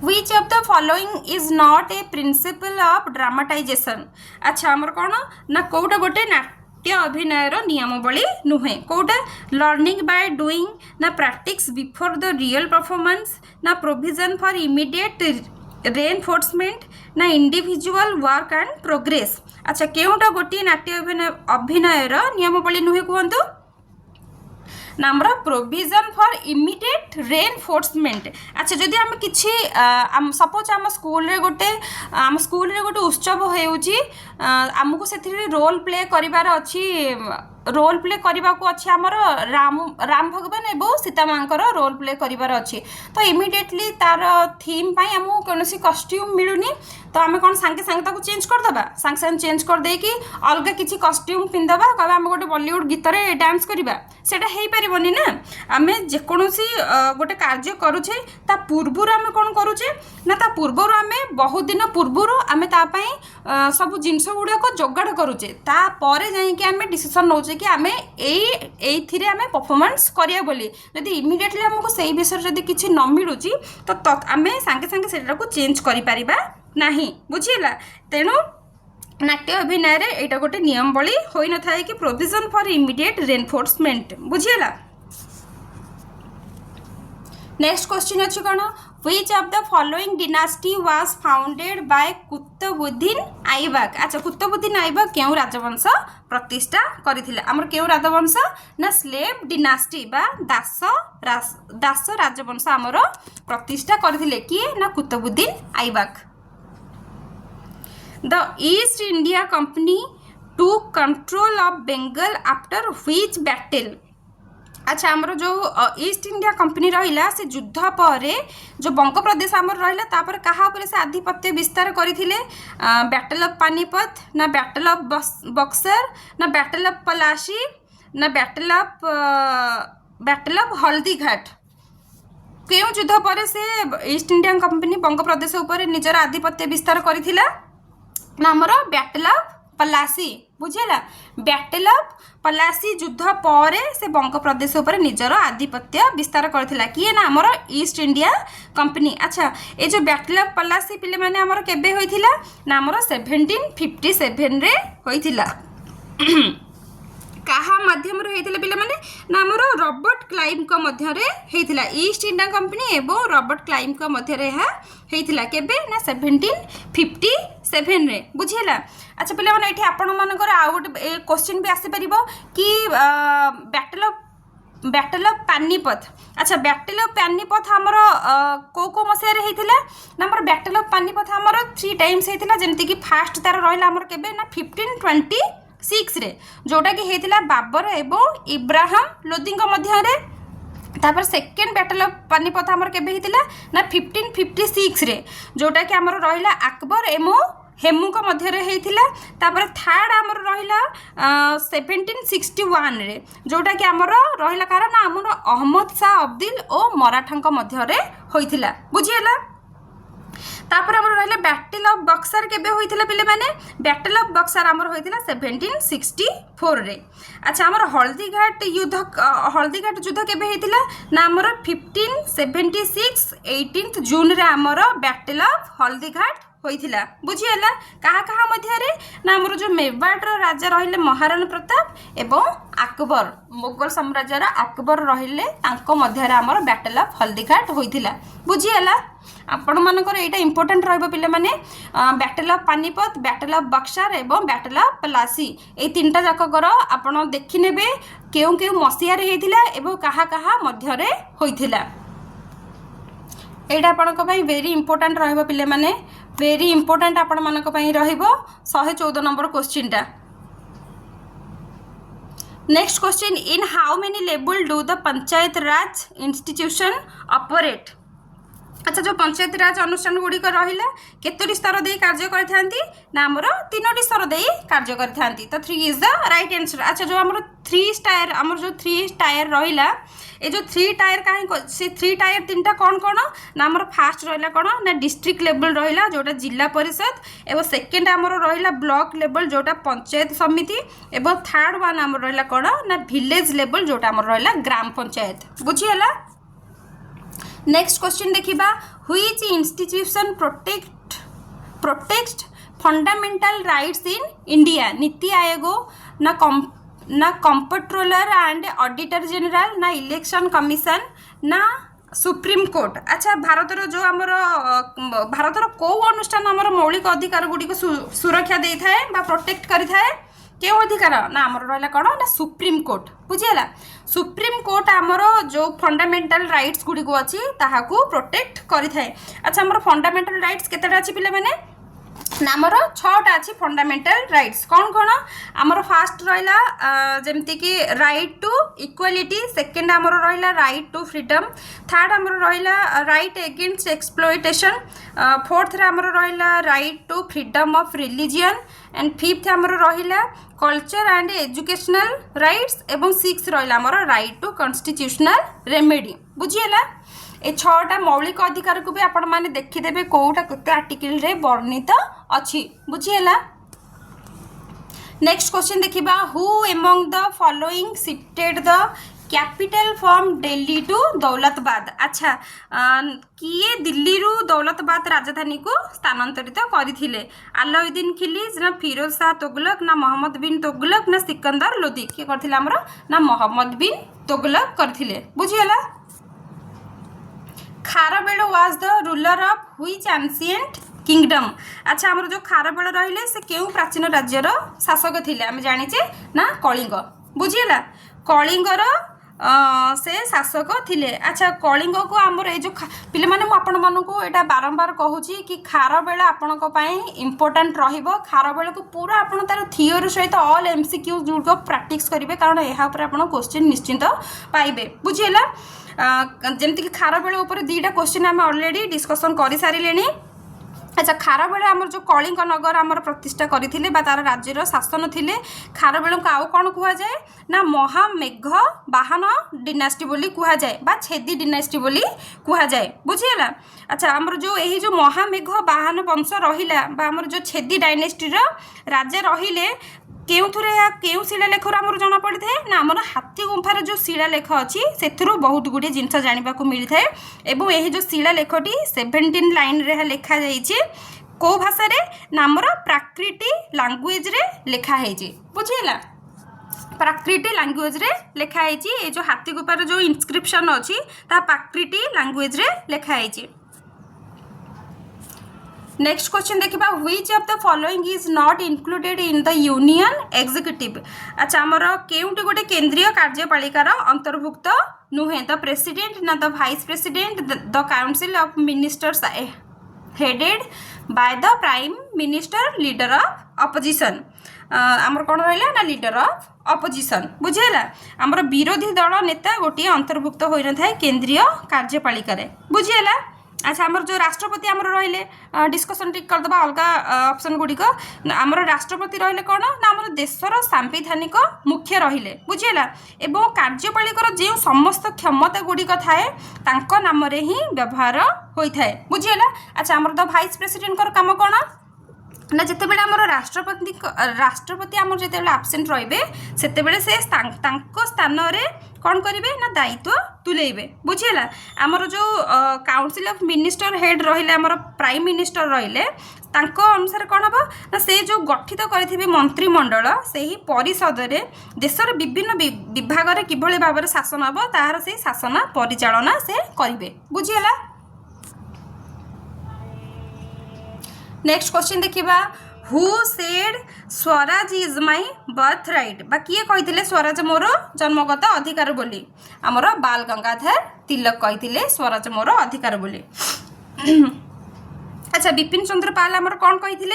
A: Which of the following is not a principle of dramatization? अच्छा आमर कौन ना कोउटा गोटे नाट्य अभिनयर नियमावली नुहे कोउटा लर्निंग बाय डूइंग ना practice before the real performance ना प्रोविजन फॉर इमीडिएट रेनफोर्समेंट ना इंडिविजुअल वर्क एंड प्रोग्रेस। अच्छा केउटा गोटे नाट्य अभिनयर नियमावली नुहे कहतु ना आमर प्रोविजन फॉर इमिडिएट रेनफोर्समेंट। अच्छा जदि आम किसी सपोज आम स्कूल रे गोटे उत्सव होमको से रोल प्ले करार अच्छी रोल प्ले करने को अच्छी आमर राम भगवान एवं सीता माँकर रोल प्ले करार अच्छी तो इमिडिएटली तार थीम पाई आमको कौन कस्ट्यूम मिलूनी तो आम कौन सांगे सांगे चेंज करदे सांगे सांगे चेंज कर देकी अलग किसी कस्ट्यूम पिंधवा कह आम गोटे बॉलीवुड गीत रे डांस करवा सेटा हो पारनी ना आम जेकोसी गोटे कार्य करुचे ता पूर्वर आम कौन करुचे ना ता पूर्वर आम बहुत दिन पूर्वर आम सब जिनस गुड़ाक जोगाड़ करुचे तापर जाइए आम डिसीजन नौचे कि आम ये आम परफॉर्मेंस करिया बोली जदि इमिडिएटली आमको से विषय जदि किसी न मिलूँ तो आम सांगे सांगे सेटा चेंज करिपरिबा नहीं बुझीला। तेणु नाट्य अभिनय रे एटा गोटे नियमावली होई न थाए कि प्रोविजन फॉर इमिडिएट रेनफोर्समेंट बुझीला। नेक्स्ट क्वेश्चन अच्छी कौन which of the following dynasty was founded by Qutbuddin Aibak. अच्छा कुतुबुद्दीन ऐबक क्यों राजवंश प्रतिष्ठा करथिले हमर क्यों राजवंश ना स्लेव डिनास्टी बा दास राजवंश हमर प्रतिष्ठा करथिले किए ना Qutubuddin Aibak. The East India Company took control of Bengal after which battle। अच्छा आमर जो ईस्ट इंडिया कंपनी रहा से युद्ध पर जो बंग प्रदेश आमर रहा तापर कहा उपरे से आधिपत्य विस्तार करथिले बैटल ऑफ पानीपत ना बैटल ऑफ बक्सर ना बैटल ऑफ पलासी ना बैटल ऑफ हल्दीघाट क्यों युद्ध पर से ईस्ट इंडिया कंपनी बंग प्रदेश उपर निजर आधिपत्य विस्तार करथिला ना आमर बैटल ऑफ पलासी बुझेला बैटल ऑफ पलासी युद्ध पर से बंग प्रदेश उपर निजर आधिपत्य विस्तार करथिला किए ना आमर ईस्ट इंडिया कंपनी। अच्छा ये जो बैटल ऑफ पलासी पिले माने आमर केबे होइथिला ना आमर 1757 रे होइथिला कहा माध्यम रे होइथिला पिले माने ना आमर रॉबर्ट क्लाइव को मध्य रे होइथिला ईस्ट इंडिया कंपनी एवं रॉबर्ट क्लाइव को मध्य रे होइथिला केबे ना 1757 रे बुझिला। अच्छा पिले माने एठी आपण मानकर आ गोटे क्वेश्चन भी आसी परिबो कि बैटल ऑफ पानीपत। अच्छा बैटल ऑफ पानीपत हमर को मसिया रे हेतिला ना हमर बैटल ऑफ पानीपत हमर 3 टाइम्स हेतिला जेंति कि फास्ट तार रहला हमर केबे ना 1526 रे जोटा कि हेतिला बाबर एवं इब्राहिम लोदीଙ୍କ मध्य रे तापर सेकेंड बैटल ऑफ पानीपत हमर केबे हेतिला ना 1556 रे जोटा कि हमर रहला अकबर एवं हेमू को मध्य रे हेतिला तापर थर्ड हमर रहला 1761 रे जोटा कि हमर रहला कारण हमर अहमद शाह अब्दुल और मराठा मध्य रे होइतिला बुझियला। तापर हमर रहला बैटल ऑफ बक्सर केबे होइतिला पिले माने बैटल ऑफ बक्सर हमर होइतिला 1764 रे। अच्छा हमर हल्दीघाट युद्ध केबे हेतिला ना हमर 1576 18 जून रे हमर बैटल ऑफ हल्दीघाट होइतिला बुझियला। कहा कहा मध्य रे ना हमर जो मेवाड़ राजा रहिले महाराणा प्रताप एवं अकबर मुगल साम्राज्य अकबर रहिले तांको मध्य रे हमर बैटल ऑफ हल्दीघाट होइतिला बुझियला। आपण मानकर एटा इंपोर्टेंट रहबो पिले माने battle of Panipat battle of Buxar एवं बैटल ऑफ पलासी ए तीनटा जाकर आपण देखि नेबे केउ केउ मसिया रे हेतिला एवं कहा कहा मध्य रे होइतिला। एटा आपनको भाई वेरी इंपोर्टेंट रहबो पिले माने वेरी इंपोर्टेंट आपण मानक पई रहइबो 114 नंबर क्वेश्चन टा। Next question in how many level do the panchayat Raj institution operate. अच्छा जो पंचायत राज अनुष्ठान गुड़िक रहा केतोटी स्तर दे कार्य करथांती ना हमर 3टी स्तर दे कार्य करथांती तो 3 इज द राइट आंसर। अच्छा जो हमर 3 टायर हमर जो 3 टायर रहिला ए जो 3 टायर काहे से 3 टायर तीनटा कौन कौन ना हमर फास्ट रहिला कौन ना डिस्ट्रिक्ट लेवल रहिला जोटा जिला परिषद एवं सेकेंड हमर रहिला ब्लॉक लेवल जोटा पंचायत समिति एवं थर्ड वन हमर रहिला कौन ना विलेज लेवल जोटा हमर रहिला ग्राम पंचायत बुझियला। नेक्स्ट क्वेश्चन देखिबा which institution protect fundamental rights in India. NITI Aayog ना कंट्रोलर एंड ऑडिटर जनरल ना इलेक्शन कमिशन ना सुप्रीम कोर्ट। अच्छा भारतर जो आमर भारतर को अनुष्ठान आमर मौलिक अधिकार गुड़ी को सुरक्षा दे थाए बा प्रोटेक्ट करि थाए क्यों अधिकार ना आमर रहा कौन ना सुप्रीम कोर्ट बुझीगला सुप्रीम कोर्ट आमर जो फंडामेंटल राइट्स गुड़िक अच्छी ताहाकू प्रोटेक्ट करें। अच्छा आमर फंडामेंटल राइट्स केतेटा अच्छी पिले माने ना आमर 6टा अच्छी फंडामेंटल राइट्स कौन कौन आमर फास्ट रहा जमती कि राइट टू इक्वालिटी सेकेंड आमर रहा राइट टू फ्रीडम थर्ड आमर रहा राइट एगेंस्ट एक्सप्लॉयटेशन फोर्थ आमर रहा right to freedom of religion and fifth आमर रहा कल्चर एंड एजुकेशनल राइट्स एवं सिक्स रहा आमर राइट टू कॉन्स्टिट्यूशनल रेमेडी बुझीगला ए 6टा मौलिक अधिकार को भी आपण माने देखिदेबे कोटा केते आर्टिकल रे वर्णित अछि बुझीगला। नेक्स्ट क्वेश्चन देखिबा who among the following shifted the capital from Delhi to Daulatabad. अच्छा किए दिल्ली रु दौलताबाद राजधानी को स्थानांतरित करथिले अलाउद्दीन खिलजी ना फिरोज शाह तुगलक ना मोहम्मद बिन तुगलक ना सिकंदर लोदी के करथिले हमरो ना मोहम्मद बिन तुगलक करथिले बुझीगला। Kharavela was the ruler of which ancient kingdom. अच्छा आमर जो खारवेल रहिले से केउ प्राचीन राज्यर शासक थिले आम जानिचे ना कलिंग बुझीगला कलिंगर से शासक थिले। अच्छा कलिंग को आमर ए जो पिले माने आपण मानू को एटा बारंबार कहूची कि खारवेल आपण को पई इंपोर्टेंट रहिबो खारवेल को पूरा आपण तार थियोरी सहित ऑल एमसीक्यू जुडको प्रैक्टिस करिवे कारण एहा ऊपर आपण क्वेश्चन निश्चित पाइबे बुझीगला। जमती कि खारवेल उपर 2टा क्वेश्चन आम ऑलरेडी डिस्कशन कर सारे। अच्छा खारवेल आमर जो कलिंग नगर आमर प्रतिष्ठा करथिले बा तार राज्यर शासन थिले खारवेल को आउ कौन कुआ जाए ना महामेघ बाहन डिनास्टी बोली कुआ जाए बा छेदी डिनास्टी बोली कुआ जाए बुझीगला। अच्छा आमर जो यही जो महामेघ बाहन वंश रहिला बा आमर जो छेदी डायनेस्टी राजा रहिले केउथुरे केउ शिलालेखर आमर जना पड़ी थाए ना आमर हाथी गुंफार जो शिलालेख अच्छी से बहुत गुड़े जिनस जाना मिली थाए एवं यही जो शिलालेखटी 17 लाइन रे लिखा जाइए को भाषा रे ना आमर प्राकृति लैंग्वेज रे लिखा है बुझीगला प्राकृति लैंग्वेज रे लिखा है ये जो हाथी गुंफार जो इनस्क्रिप्शन अच्छी ता प्राकृति लैंग्वेज रे लिखा है। नेक्स्ट क्वेश्चन देखिबा which of the following is not included in the union executive. अच्छा आमर केउटी गोटे केंद्रीय कार्यपालिकार अंतर्भुक्त नुहे द प्रेसिडेंट ना the vice president the council of ministers headed by the prime minister leader of opposition आमर कौन रहा ना लीडर ऑफ अपोजिशन बुझेला आमर विरोधी दल नेता गोटे अंतर्भुक्त हो न था केंद्रीय कार्यपालिका बुझेला। अच्छा आमर जो राष्ट्रपति आमर रहिले डिस्कसन टिक करदबा अलग ऑप्शन गुड़िक आमर राष्ट्रपति रहिले कौन ना आमर देशर सांविधानिक मुख्य रहिले बुझीगला एवं कार्यपालिकार जो समस्त क्षमता गुड़िक थाए तांको नाम रे ही व्यवहार होइथाए बुझीगला। अच्छा आमर द वाइस प्रेसिडेंट कर काम कौन ना जिते बेले आमर राष्ट्रपति आमर जिते बेले एब्सेंट रहिबे सेते बेले से स्थान रे कौन करेंगे ना दायित्व तुलेबे बुझीगला। आमर जो काउंसिल ऑफ मिनिस्टर हेड रहिले आमर प्राइम मिनिस्टर रहिले तांको अनुसार कौन हम ना से जो गठित करें मंत्रिमंडल से ही परिषद रे देशर विभिन्न विभाग रे किभली भाव में शासन हम तार से शासन परिचालना से करेंगे बुझीगला। नेक्स्ट क्वेश्चन देखिबा who said Swaraj is my birth right बा किए कही स्वराज मोर जन्मगत अधिकार बोली आमर बाल गंगाधर तिलक कही स्वराज मोर अधिकार बोली। अच्छा बिपिन चंद्र पाल आमर कौन कही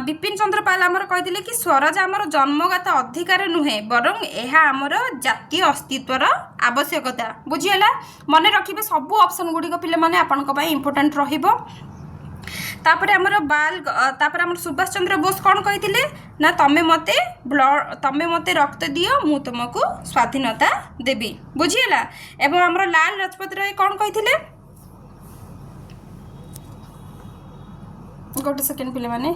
A: बिपिन चंद्र पाल आमर कही कि स्वराज आमर जन्मगत अधिकार नुहे बरं यह आमर जातीय अस्तित्वर आवश्यकता बुझीगला। मन रखिए सबू ऑप्शन गुड़िक पिले माने आपन को इंपोर्टेंट रहिबो। तापर आमर आमर सुभाष चंद्र बोस कौन कही ना तमे मते रक्त दियो मु तुमको स्वाधीनता देवी बुझीगला। एवं आमर लाल लाजपत राय कौन कही गोटे सेकेंड पिले माने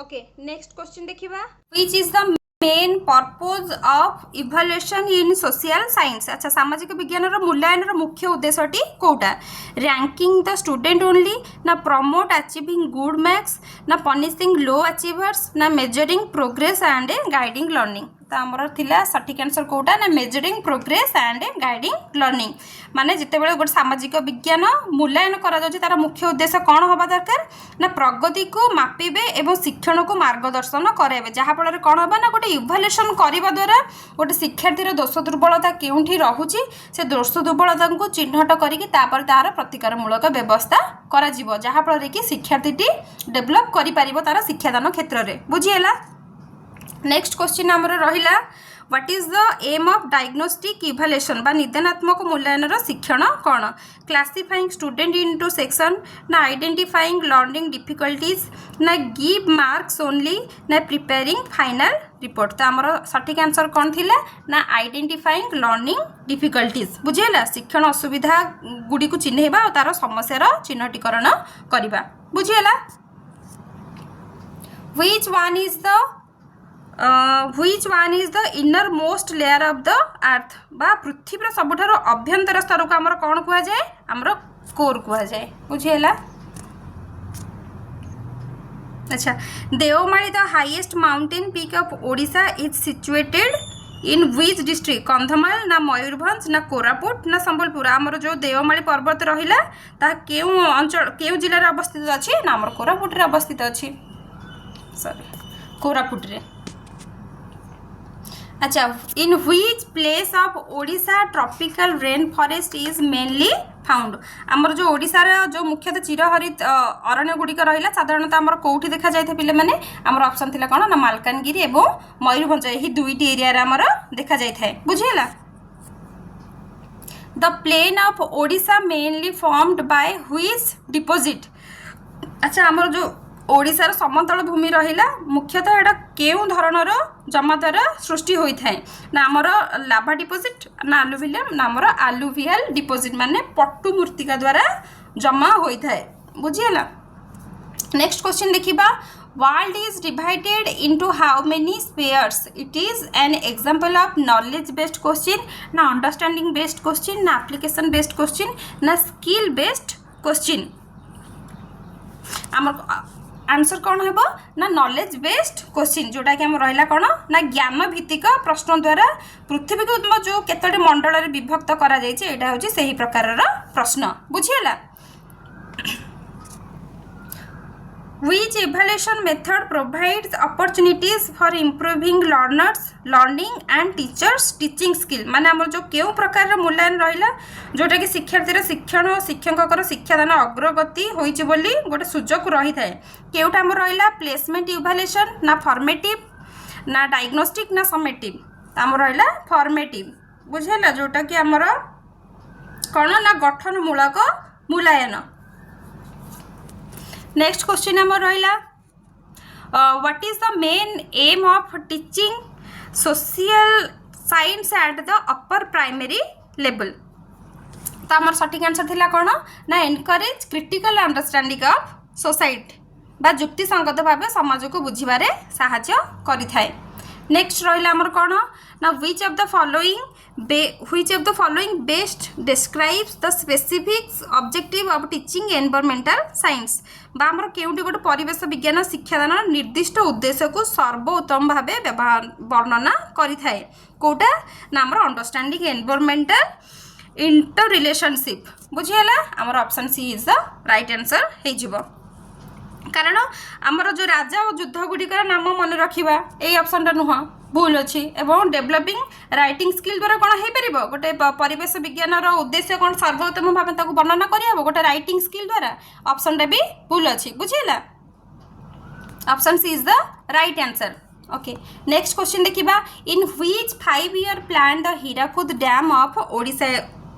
A: ओके। नेक्स्ट क्वेश्चन देखिबा which is the main purpose of evaluation in social science. अच्छा सामाजिक विज्ञान मूल्यांकन मुख्य उद्देश्यटी कोटा रैंकिंग द स्टूडेंट ओनली ना प्रमोट अचीविंग गुड मार्क्स ना पनिशिंग लो अचीवर्स ना measuring progress and guiding learning तो आमर थिला सठिक आंसर कोटा ना measuring progress and guiding learning माने जितेबाला गोटे सामाजिक विज्ञान मूल्यांकन करा जाउछि तार मुख्य उद्देश्य कौन हवा दरकार ना प्रगति को मापिबे एवं शिक्षण को मार्गदर्शन कराइबे जहाँ फल कौन हवा ना गोटे इभाल्युएसन करने द्वारा गोटे शिक्षार्थी दोष दुर्बलता केउठी रहुछि से दोष दुर्बलता को चिन्हट करिकि तापर तार प्रतिकारमूलक व्यवस्था करा जिवो जहाँ फल कि शिक्षार्थीटी डेभलप करि पारिबो तार शिक्षादान क्षेत्र में बुझीला। नेक्स्ट क्वेश्चन आमर रहिला what is the aim of diagnostic evaluation बा निदानात्मक मूल्यांकन शिक्षण कौन क्लासिफाइंग स्टूडेंट इनटू सेक्शन ना आइडेंटिफाइंग लर्निंग डिफिकल्टीज ना गिव मार्क्स ओनली ना प्रिपेयरिंग फाइनल रिपोर्ट तो आमर सठिक आंसर कौन थिला ना आइडेंटिफाइंग लर्निंग डिफिकल्टीज बुझेला शिक्षण असुविधा गुडी को चिन्हैबा और तार समस्यार चिन्हटीकरण करबा बुझेला। which one is the inner most layer of the earth बा पृथ्वी सबुठार अभ्यंतर स्तर को आमर कौन कह जाए आमर कोर कह जाए बुझेला। अच्छा Devmali the highest mountain peak of Odisha is situated in which district Kandhamal ना मयूरभंज ना कोरापुट ना संबलपुर आमर जो देवमाली पर्वत रहिला ता केउ अंचल केउ जिल्ला रे अवस्थित अछि ना आमर कोरापुट रे अवस्थित अछि सॉरी कोरापुट रे। अच्छा in which place of Odisha tropical rain forest is mainly found आमर जो ओडिशा रे जो मुख्यतः चिरहरित अरण्य गुड़िक रहिला साधारणतः आमर कोठी देखा जाय थे पिले माने आमर ऑप्शन थिला कोन ना मालकानगिरी एवं मयूरभंज एही दुईटी एरिया रे आमर देखा जाय थाए बुझिला। The plain of Odisha mainly formed by which deposit अच्छा आमर जो ओडिशार समतल भूमि रहिला मुख्यतः एटा केउ धरणर जमा द्वारा सृष्टि होई थाए ना आमर लाभा डिपॉजिट ना आलुविलियम ना आमर आलुवियल डिपॉजिट माने पट्टू मूर्तिका द्वारा जमा होई थाए बुझियला। नेक्स्ट क्वेश्चन देखिबा world is divided into how many spheres it is an example of knowledge based question ना अंडरस्टैंडिंग बेस्ड क्वेश्चन ना एप्लीकेशन बेस्ड क्वेश्चन ना स्किल बेस्ड क्वेश्चन आमर आंसर कौन है ना नॉलेज बेस्ड क्वेश्चन जोटा कि आम रहा कौन ना ज्ञान भित्तिक प्रश्न द्वारा पृथ्वी को जो केतोटी मंडल रे विभक्त करा जायछि एटा होछि सही प्रकार प्रश्न बुझियला। Which evaluation method provides opportunities for improving learners learning and teachers teaching skill माने हमर जो केउ प्रकार मूल्यांकन रहिला जोटा कि शिक्षार्थी शिक्षण और शिक्षककर शिक्षादान अग्रगति होइछि बोली गोटे सुजोग रही थाए केउटा हमर रहिला प्लेसमेंट इवैल्यूएशन ना फॉर्मेटिव ना डायग्नोस्टिक ना समेटिव हमर रहिला फॉर्मेटिव बुझेला जोटा कि हमर कोन ना गठन मूलक मूल्यांकन। नेक्स्ट क्वेश्चन हमर रहिला what is the main M of teaching social science at the upper primary level तो हमर सठिक आंसर थिला कोन ना encourage critical understanding of society बा युक्ति संगत भाव समाज को बुझिबारे सहायता करि थाए। नेक्स्ट रहिला हमर कोन ना which of the following best describes the specific objective of teaching environmental science बा हमर केउटी गोटे परिवेश विज्ञान शिक्षादान निर्दिष्ट उद्देश्य को सर्वोत्तम भावे वर्णना करि थाए कोटा ना हमर अंडरस्टैंडिंग एनवायरमेंटल इंटर रिलेशनशिप बुझियला हमर option C is the right answer हे जिवो कारण आमर जो राजा और युद्ध गुड़िकर नाम मन रखा ये ऑप्शन नुह भूल अच्छी एवं डेवलपिंग राइटिंग स्किल द्वारा कौन हो पार गोटे परिवेश विज्ञान उद्देश्य कौन सर्वोत्तम भाव वर्णना कर गोटे राइटिंग स्किल द्वारा ऑप्शन टा भी भूल अच्छी बुझेगा option C is the right answer. Okay next question देखिबा in which 5 year plan the Hirakud dam of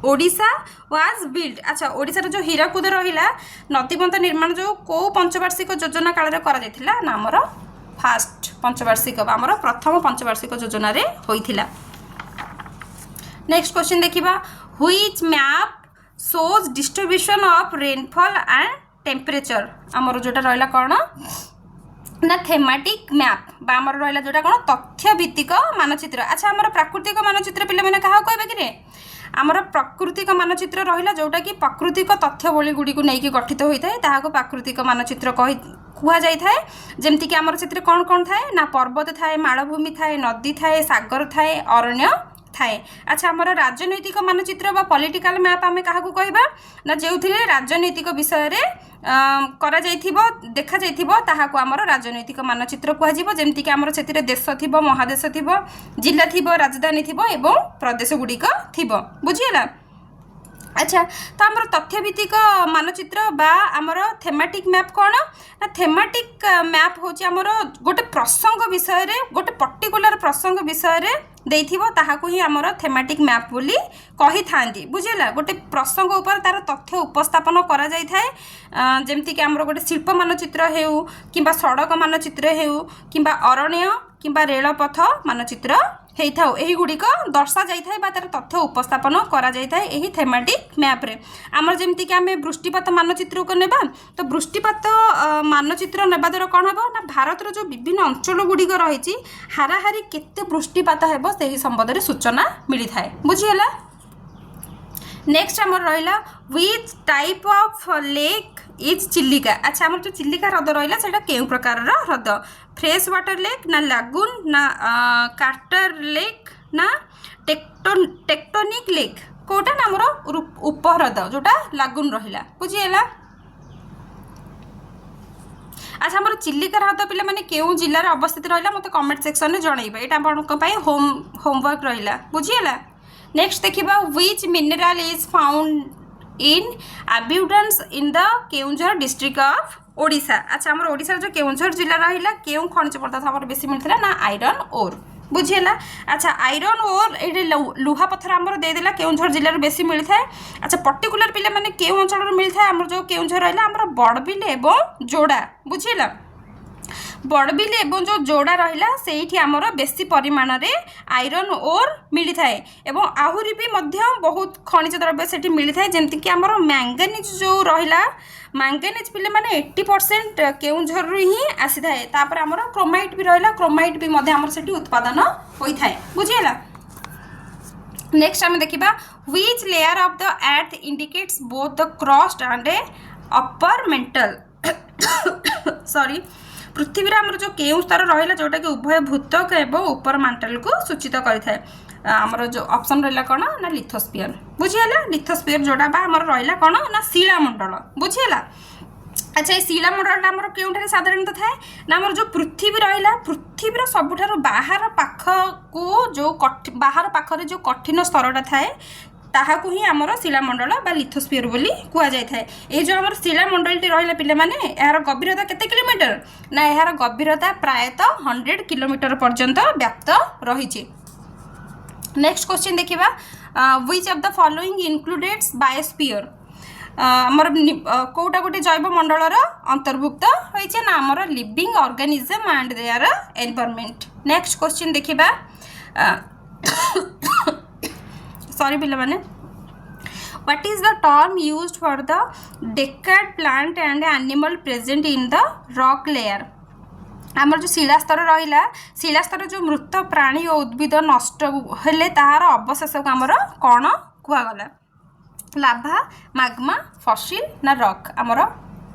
A: Odisha was build अच्छा ओडिशा जो हीराकुद रहिला नदीबंध निर्माण जो को पंचवार्षिक योजना काल रे करा जायथिला ना हमर फास्ट पंचवार्षिक आमर प्रथम पंचवार्षिक योजना रे होइथिला। नेक्स्ट क्वेश्चन देखिबा which map shows distribution of rainfall and temperature आमर जोटा रहिला कोन ना थेमाटिक मैप बा आमर रहिला जोटा कोन तथ्य भित्तिक मानचित्र अच्छा आमर प्राकृतिक मानचित्र पिले माने कहा कहबे कि रे आमर प्राकृतिक मानचित्र रहिला जोटा कि प्राकृतिक तथ्यवली गुडी को नेकी गठित होता है ताहाको प्राकृतिक मानचित्र कुहा जाई थाए जेमति कि आमर सेतिर कोन कोन थाए ना पर्वत थाए मालभूमि थाए नदी थाए सागर थाए अरण्य थाए। अच्छा आमर राजनैतिक मानचित्र बा पॉलिटिकल मैप आमे काहाकू कहबा ना जेउथिले राजनैतिक विषय रे करा जाइथिबो देखा जाइथिबो ताहाकू आमर राजनैतिक मानचित्र कुहा जिवो जेमति कि आमर सेतिर देश थिबो महादेश थिबो जिल्ला थिबो राजधानी थिबो एवं प्रदेश गुडी को थिबो बुझियला। अच्छा तो आमर तथ्यभित्तिक मानचित्र बा आमर थेमाटिक मैप कौन ना थेमाटिक मैप होची आमर गोटे प्रसंग विषय रे गोटे पर्टिकुलर प्रसंग विषय रे देइथिबो ताहाकू ही आमर थेमाटिक मैप बोली कहि थांती बुझिला। गोटे प्रसंग ऊपर तार तथ्य उपस्थापन करा जाई थाए जेमति कि आमर गोटे शिल्प मानचित्र हेउ किंबा सड़क मानचित्र हेउ किंबा अरण्य किंबा रेलपथ मानचित्र हेइथाउ एही गुडी को दर्शा जाई थाए बा तार तथ्य उपस्थापन करा जाई थाए एही थेमाटिक मैप रे। आमर जेमति कि आमे वृष्टिपात मानचित्र को नेबा तो वृष्टिपात मानचित्र नेबा द्वारा कोन हबो ना भारत रो जो विभिन्न अंचल गुडी को रहिछि हाराहारी केते वृष्टिपात हेबो सेही संबंध रे सूचना मिली थाए बुझियला। नेक्स्ट आमर रहिला which type of lake is Chilika. अच्छा आमर जो चिलिका ह्रद रहिला सेटा केउ प्रकार रो ह्रद फ्रेश वाटर लेक ना लागून ना कार्टर लेक ना टेक्टोनिक लेक कोटा ना आमर उपहृद जोटा लागून रहिला बुझियला। अच्छा आमर चिलिका ह्रद पिला माने केउ जिल्ला रे अवस्थित रहिला मते कमेंट सेक्शन रे जणाइबा एटा आपनक पई होमवर्क रहिला बुझियला। नेक्स्ट देखिबा which mineral is found in abundance in the Keonjhar district of Odisha. अच्छा आमर ओडिशा जो केउंझर जिल्ला रहिला केउ खनिज पदार्थ आमर बेसी मिलथिला ना आयरन ओर बुझियला। अच्छा आयरन ओर एडे लुहा पत्थर आमर दे देला केउंझर जिल्ला रे बेसी मिलथाय। अच्छा पर्टिकुलर पिले माने केउ अंचल रे मिलथाय आमर जो केउंझर रहिला आमर बड़बिल एवं जोड़ा बुझियला। बड़बिल एवं जो जोड़ा रहिला सेठी आमर बेसी परिमाण रे आयरन ओर मिली थाए एवं आहुरी भी मध्य बहुत खनिज द्रव्य सेठी मिली थाए जेमति कि आमर मैंगनीज जो रहिला मैंगनीज पिले माने 80% केउंझर रु ही आसी थाए। तापर आमर क्रोमाइट भी रहिला क्रोमाइट भी मध्य आमर सेठी उत्पादन होई थाए बुझियला। नेक्स्ट हम देखिबा which layer of the earth indicates both the crust and upper mantle sorry पृथ्वी आमर जो केउ स्तर रहिला जोटा कि उभय भूतक एवं ऊपर मांटल को सूचित करिथाय। आमर जो ऑप्शन रहिला कोन ना लिथोस्फियर बुझियला। लिथोस्फियर जोटा बा आमर रहिला कोन ना शिलामंडल बुझियला। अच्छा ये शिलामंडल आमर केउठारे साधारणतः थाए ना आमर जो पृथ्वी रहिला पृथ्वीर सबुठारो बाहर पाख को जो बाहर पाखरे जो कठिन स्तरटा थाए ताहाकू ही आमर शिलामंडल बा लिथोस्फियर बोली कुआ जाय थाए। ए जो आमर शिलामंडलटी रहिला पिले माने एहार गभीरता केते किलोमीटर ना एहार गभीरता प्रायतः 100 किलोमीटर पर्यंत व्याप्त रहिछि। नेक्स्ट क्वेश्चन देखिबा which of the following includes biosphere. आमर कोटा गोटे जैव मंडल अंतर्भुक्त होइछे ना आमर living organism and their environment. Next question देखिबा सॉरी पिला माने what is the term used for the decayed plant and animal present in the rock layer. आमर जो शिलास्तर रहिला शिलास्तर जो मृत प्राणी और उद्भिद नष्ट हेले ताहार अवशेष को आमर कौन कुआ गला लाभा माग्मा फसिल ना रॉक आमर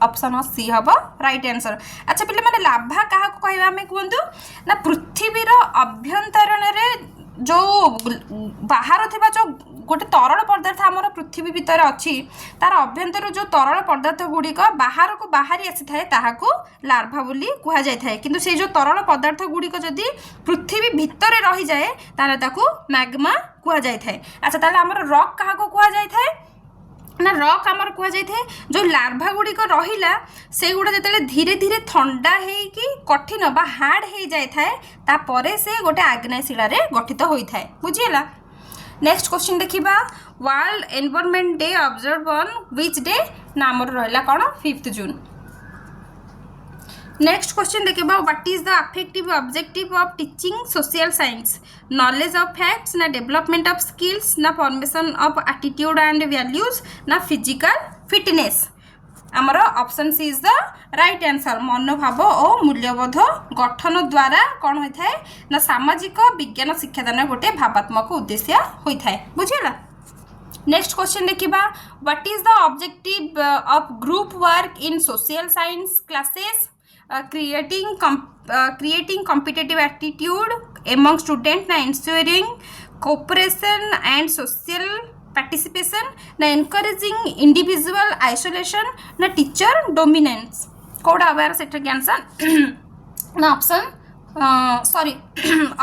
A: ऑप्शन सी हम राइट आंसर। अच्छा पिले माने लाभा क्या कहवा आम कहतु ना पृथ्वीर अभ्यंतरण रे जो बाहर थिबा जो गोटे तरल पदार्थ आमर पृथ्वी भितर अच्छी तार अभ्यंतर जो तरल पदार्थ गुड़िक बाहर को बाहरी आसी थाए ताहाकू लार्भा बोली कुहा जाय थाए किंतु से जो तरल पदार्थ गुड़िक जदि पृथ्वी भितर रही जाए ताले ताकू मैग्मा कुहा जाय थाए। अच्छा ताले आमर रॉक काहाकू कुहा जाय थाए ना रॉक आमर कुहा जाय थाए जो लार्भा गुड़िक रहिला से गुड़ा जतले धीरे धीरे ठंडा हेकी कठिन बा हार्ड हे जाय थाए तापरे से गोटे आग्नेय शिला रे गठित होई थाए बुझियला। नेक्स्ट क्वेश्चन देखिबा world environment day observe on which day ना आमर रहला कोन 5th जून। नेक्स्ट क्वेश्चन देखिबा what is the affective objective of teaching social science knowledge of facts ना डेवलपमेंट ऑफ स्किल्स ना formation of attitude and values ना फिजिकल फिटनेस। आमर option C is the right answer मनोभाव और मूल्यबोध गठन द्वारा कौन होता है ना सामाजिक विज्ञान शिक्षादान गोटे भावात्मक उद्देश्य होता है बुझेगा। नेक्स्ट क्वेश्चन देखिबा what is the objective of group work in social science classes creating competitive attitude among students na ensuring cooperation and social participation na encouraging individual isolation na teacher dominance code our set answer ना option sorry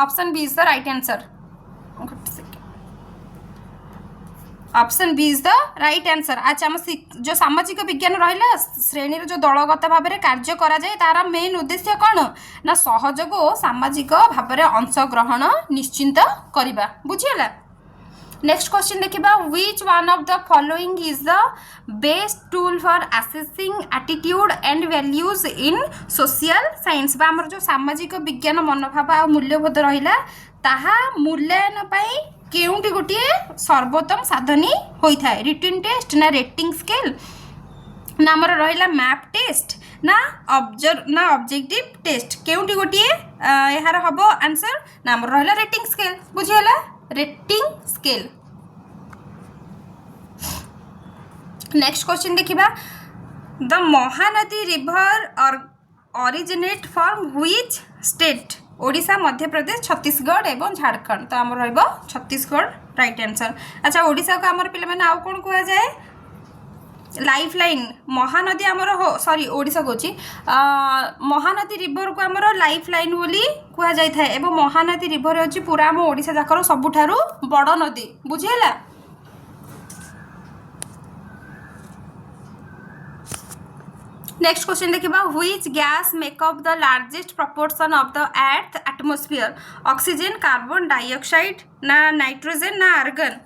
A: option B is the right answer option B is the right answer अच्छा आम जो सामाजिक विज्ञान रहा श्रेणी जो दलगत भाव में कार्य करा जाए तार मेन उद्देश्य कौन ना सहयोग और सामाजिक भाव में अंशग्रहण निश्चिंत करवा बुझीगला नेक्स्ट क्वेश्चन देखिबा which one of the following is the best tool for assessing attitude and values in social science बा हमर जो सामाजिक विज्ञान मनोभाव आ मूल्यबोध रहिला ताहा मूल्यांकन पाई केउंटी गोटे सर्वोत्तम साधनी होता है रिटन टेस्ट ना रेटिंग स्केल ना आमर रहिला मैप टेस्ट ना ऑब्जेक्टिव टेस्ट केउंटी गोटे यार हम आंसर ना आमर रहिला रेटिंग स्केल बुझीगला रेटिंग स्केल नेक्स्ट क्वेश्चन देखिबा the Mahanadi river originate from which state Odisha Madhya Pradesh Chhattisgarh एवं झारखंड तो आम रहिबो छत्तीसगढ़ राइट आंसर अच्छा ओडिशा को आमर पिले माने आउ कोन कहया जाए लाइफ लाइन महानदी आमर सॉरी ओडिशा कोची महानदी रिवर को आमर लाइफ लाइन बोली कहा जाय थाए एवं महानदी रिवर होची पूरा आम ओडिशा जाकर सबुठारु बड़ नदी बुझीला नेक्स्ट क्वेश्चन देखिबा which gas make up the largest proportion of the earth atmosphere oxygen carbon dioxide ना नाइट्रोजन ना आर्गन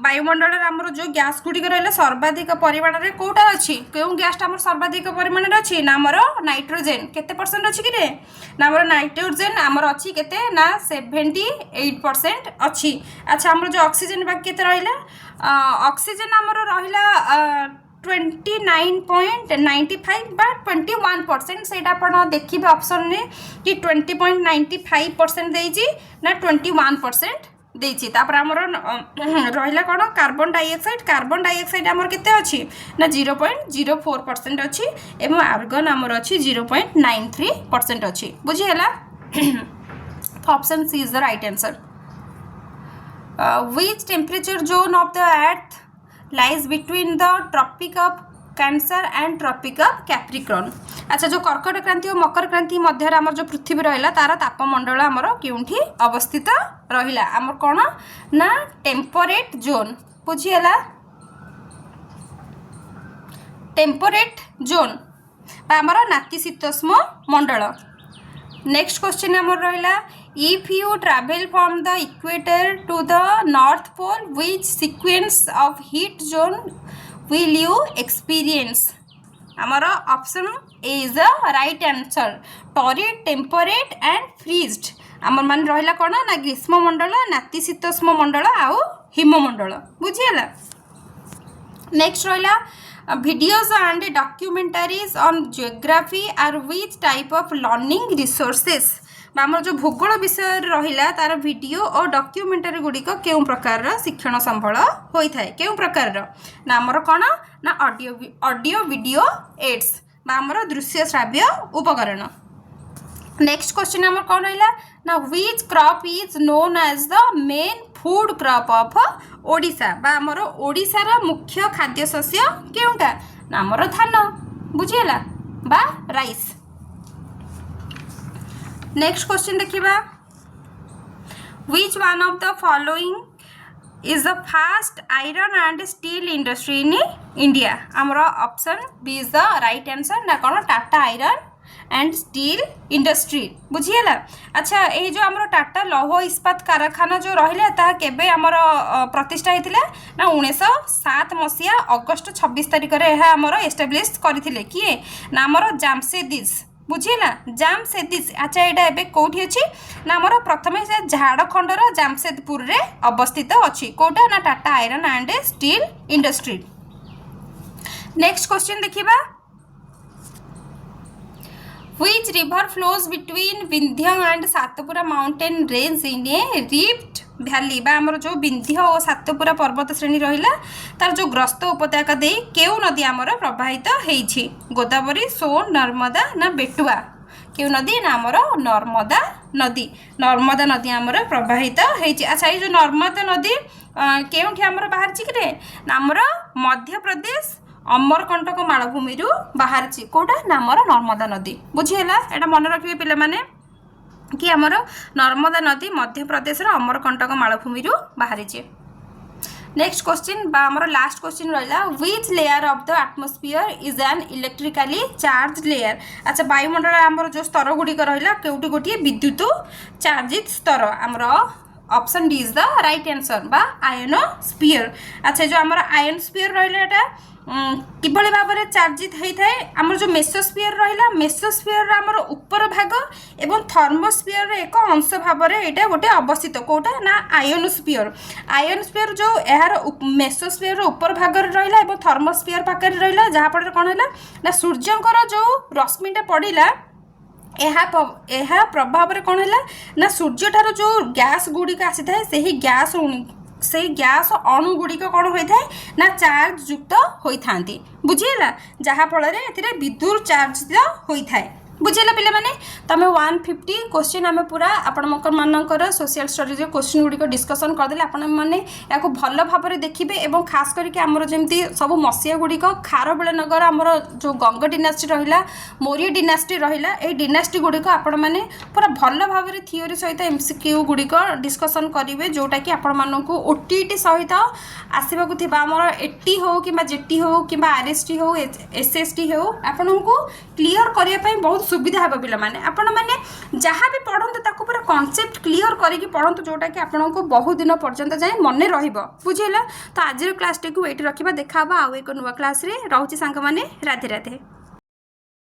A: वायुमंडल आमर जो गैस गुड़िक रहा सर्वाधिक परिमाण में कौटा अच्छी क्यों गैसटा आम सर्वाधिक परिमाण में अच्छी ना आमर नाइट्रोजेन केते परसेंट अच्छी कि ना आमर नाइट्रोजेन आमर अच्छी केते ना 78% अच्छी अच्छा आमर जो ऑक्सीजन बाकी केते रहिला ऑक्सीजन आमर रहिला 29.95 बा 21% से देखिए ऑप्शन में कि 20.95% देइछि ना 21% देइछि तापर हमर रहिला कोन कार्बन डाइऑक्साइड हमर केते अछि ना 0.04% अछि एवं आर्गन हमर अछि 0.93% अछि बुझी हला option C is the right answer which temperature zone of the earth lies between the tropic of Cancer and tropic of Capricorn अच्छा जो कर्कट क्रांति और मकर क्रांति मध्य आमर जो पृथ्वी रहा तार तापमंडल आमर केउठी अवस्थित रहिला आमर कोन ना टेम्परेट जोन बुझीगला टेम्परेट जोन आमर नातिशीतोष्ण मंडल नेक्स्ट क्वेश्चन आमर रहिला if you travel from the equator to the north pole which sequence of heat zone will you experience आमर option A is the right answer torrid temperate and freezed आमर मान रहिला कोन ना ग्रीष्म मंडल नातिशीतोष्ण मंडल आउ हिममंडल बुझीगला नेक्स्ट रहिला videos and documentaries on geography are which type of learning resources आमर जो भूगोल विषय रहिला तार वीडियो और डॉक्यूमेंटरी गुड़िक केउं प्रकार शिक्षण संबल होता है केउं प्रकार ना आमर कौन ना ऑडियो वीडियो एड्स आमर दृश्य श्राव्य उपकरण नेक्स्ट क्वेश्चन आमर कौन रहिला ना which crop is known as the main food crop of Odisha बा आमर ओडिशार मुख्य खाद्य शस्य केउंटा ना आमर धान बुझीगला बा राइस नेक्स्ट क्वेश्चन देखिबा which one of the following is the first iron and steel industry in India आमर option B is the right answer ना कौन Tata iron and steel industry बुझीगला अच्छा ये जो आमर टाटा लौह इस्पात कारखाना जो रहिला ता केबे आमर प्रतिष्ठा होइतिला ना 1907 मसिया अगस्त 26 तारिख रे एहा आमर एस्टाब्लिश करथिले किए ना आमर जामशेदजी बुझीला जामशेदजी अच्छा एटा एबे कोठी अछि ना आमर प्रथमे से झारखंडर जामशेदपुर रे अवस्थित अछि कोटा ना Tata iron and steel industry next question देखिबा which river flows between Vindhya and Satpura mountain range in a rift भैली आमर जो विंध्य और सातपुरा पर्वत श्रेणी रहा तार जो ग्रस्त उपत्यका दे केउ नदी आमर प्रवाहित होती गोदावरी सोन नर्मदा ना बेटुआ केउ नदी ना आमर नर्मदा नदी आमर प्रवाहित होती। अच्छा ये जो नर्मदा नदी केउठी आमर बाहर कि आमर मध्य प्रदेश अमरकंटक मालभूमि बाहर कौटा ना आमर नर्मदा नदी बुझीगला। एटा मन रखिए पिला माने कि आमर नर्मदा नदी मध्य प्रदेश अमरकंटक मालभूमि बाहरी। नेक्स्ट क्वेश्चन बा आमर लास्ट क्वेश्चन रहा which layer of the atmosphere is an electrically charge layer. अच्छा वायुमंडल आमर जो स्तर गुड़िक रहा केउटी गोटे विद्युत चार्जित स्तर आमर option D is the right answer बा आयनोस्फीयर। अच्छा जो आमर आयनोस्फीयर रहा किभली भाव में चार्जित होता है आमर जो मेसोस्फीयर रहा मेसोस्फीयर आमर उपर भाग एवं थर्मोस्फीयर एक अंश भाव में यहाँ गोटे अवस्थित कौटा ना आयनोस्फीयर। आयनोस्फीयर जो यार मेसोस्फीयर उपर भाग रहा और थर्मोस्फीयर पाखे रहा जहाँफल कौन है ना सूर्यंकर जो रश्मिटा पड़ा यह प्रभाव में कौन है ना सूर्य ठार जो गैस गुड़िक आसी था से गैस अणु गुड़िक कौन होता है ना चार्ज युक्त होता बुझीगला जहाँफल विद्युत चार्ज होता है बुझेगा पिले माने तमें 150 क्वेश्चन आम पूरा आपंकर सोशल स्टडीज क्वेश्चन गुड़िक डिस्कसन करदे आपण मैंने या भल भाव में देखिए और खास करके आमर जमी सब मसीहा गुड़िक खारबेल नगर आमर जो गंग डिनास्टी रहा मौर्य डिनास्टी रहा ये डिनास्टी गुड़िक आपण मैंने पूरा भल भाव में थियोरी सहित एमसीक्यू गुड़िक डिस्कसन करेंगे जोटा कि आपण मानक ओटीटी सहित आसवाक आमर एटी हो कि जेटी हो कि आरएसटी हो एसएसटी हो आपण को क्लीयर करने बहुत सुविधा हे पिला माने आपण माने जहाँ भी पढ़ते ताको पूरा कॉन्सेप्ट क्लियर करके पढ़ते जोटा कि आपण को बहुत दिन पर्यंत जाए मन रहिबो बुझिला। तो आज क्लास टी को वेट रखा देखा आउ एक नुआ क्लास रे रहउची सांग माने राधे राधे।